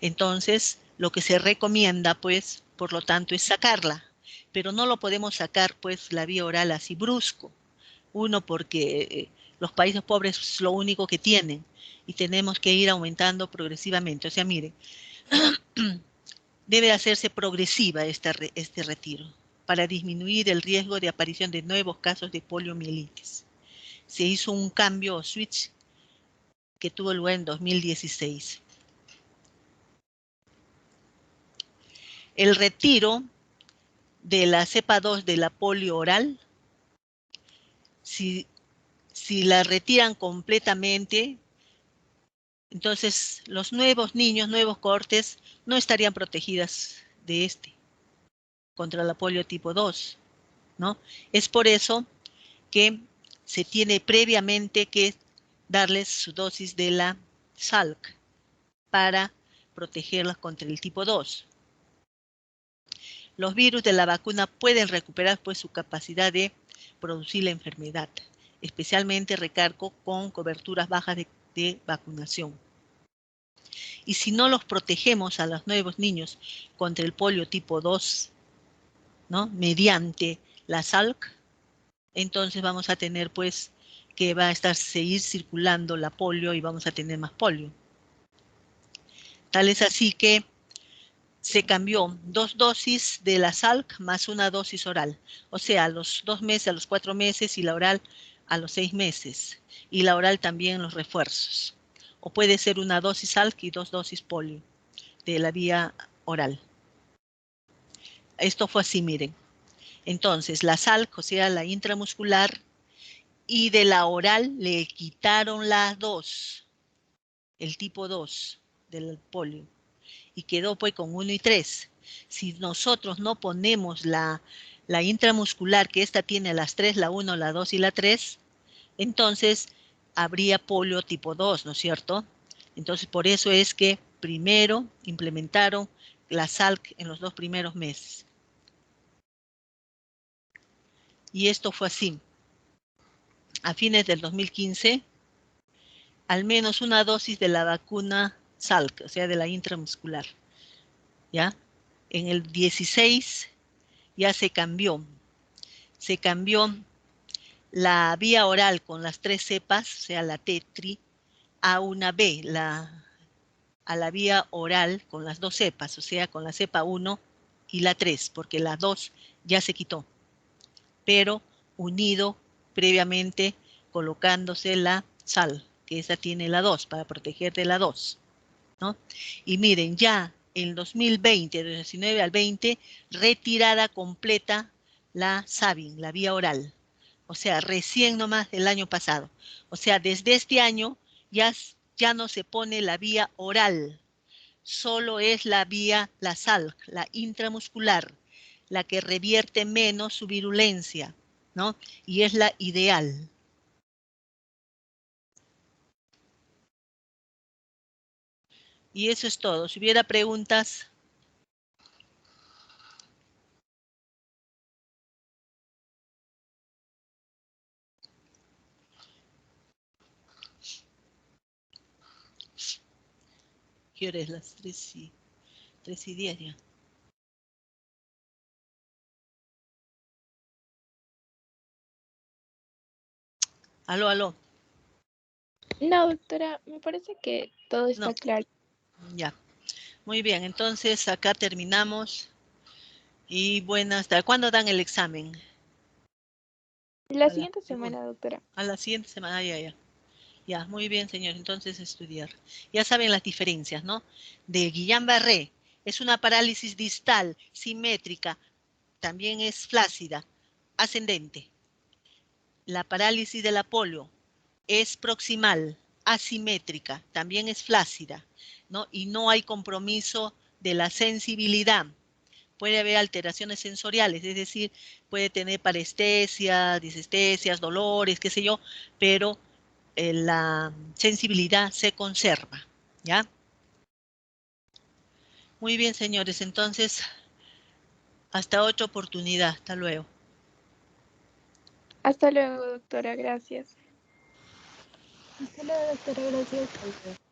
Entonces, lo que se recomienda, pues, por lo tanto, es sacarla. Pero no lo podemos sacar, pues, la vía oral así brusco. Uno, porque los países pobres es lo único que tienen y tenemos que ir aumentando progresivamente. O sea, miren, debe hacerse progresiva este retiro para disminuir el riesgo de aparición de nuevos casos de poliomielitis. Se hizo un cambio o switch que tuvo lugar en 2016. el retiro de la cepa 2 de la polio oral, si la retiran completamente, entonces los nuevos niños, nuevos cohortes, no estarían protegidas de contra la polio tipo 2, ¿no? Es por eso que se tiene previamente que darles su dosis de la Salk para protegerlas contra el tipo 2. Los virus de la vacuna pueden recuperar pues su capacidad de producir la enfermedad, especialmente recargo con coberturas bajas de vacunación. Y si no los protegemos a los nuevos niños contra el polio tipo 2, ¿no? Mediante la Salk, entonces vamos a tener pues que va a seguir circulando la polio y vamos a tener más polio. Tal es así que se cambió 2 dosis de la Salk más una dosis oral. O sea, a los 2 meses, a los 4 meses y la oral a los 6 meses. Y la oral también los refuerzos. O puede ser una dosis Salk y 2 dosis polio de la vía oral. Esto fue así, miren. Entonces, la Salk, o sea, la intramuscular, y de la oral le quitaron las 2, el tipo 2 del polio. Y quedó pues con 1 y 3. Si nosotros no ponemos la intramuscular, que esta tiene las 3, la 1, la 2 y la 3, entonces habría polio tipo 2, ¿no es cierto? Entonces por eso es que primero implementaron la Salk en los 2 primeros meses. Y esto fue así. A fines del 2015, al menos una dosis de la vacuna Salk, o sea, de la intramuscular, ¿ya? En el 16 ya se cambió la vía oral con las 3 cepas, o sea, la tetri, a una B, a la vía oral con las 2 cepas, o sea, con la cepa 1 y la 3, porque la 2 ya se quitó, pero unido previamente colocándose la sal, que esa tiene la 2, para proteger de la 2, ¿no? Y miren, ya en 2020, del 19 al 20, retirada completa la Sabin, la vía oral. O sea, recién nomás el año pasado. O sea, desde este año ya no se pone la vía oral, solo es la vía, la Salk, la intramuscular, la que revierte menos su virulencia, ¿no? Y es la ideal. Y eso es todo. Si hubiera preguntas. ¿Qué hora es? Las 3:10 ya. Aló, aló. No, doctora, me parece que todo está No, claro. ya. Muy bien, entonces acá terminamos. Y buenas tardes. ¿Cuándo dan el examen? La siguiente semana, doctora. A la siguiente semana, ya. Ya, muy bien, señor. Entonces, estudiar. Ya saben las diferencias, ¿no? De Guillain-Barré es una parálisis distal, simétrica, también es flácida, ascendente. La parálisis de la polio es proximal, asimétrica, también es flácida, ¿no? Y no hay compromiso de la sensibilidad. Puede haber alteraciones sensoriales, es decir, puede tener parestesia, disestesias, dolores, qué sé yo, pero la sensibilidad se conserva, ¿ya? Muy bien, señores, entonces, hasta otra oportunidad. Hasta luego. Hasta luego, doctora, gracias. Hasta luego, doctora, gracias.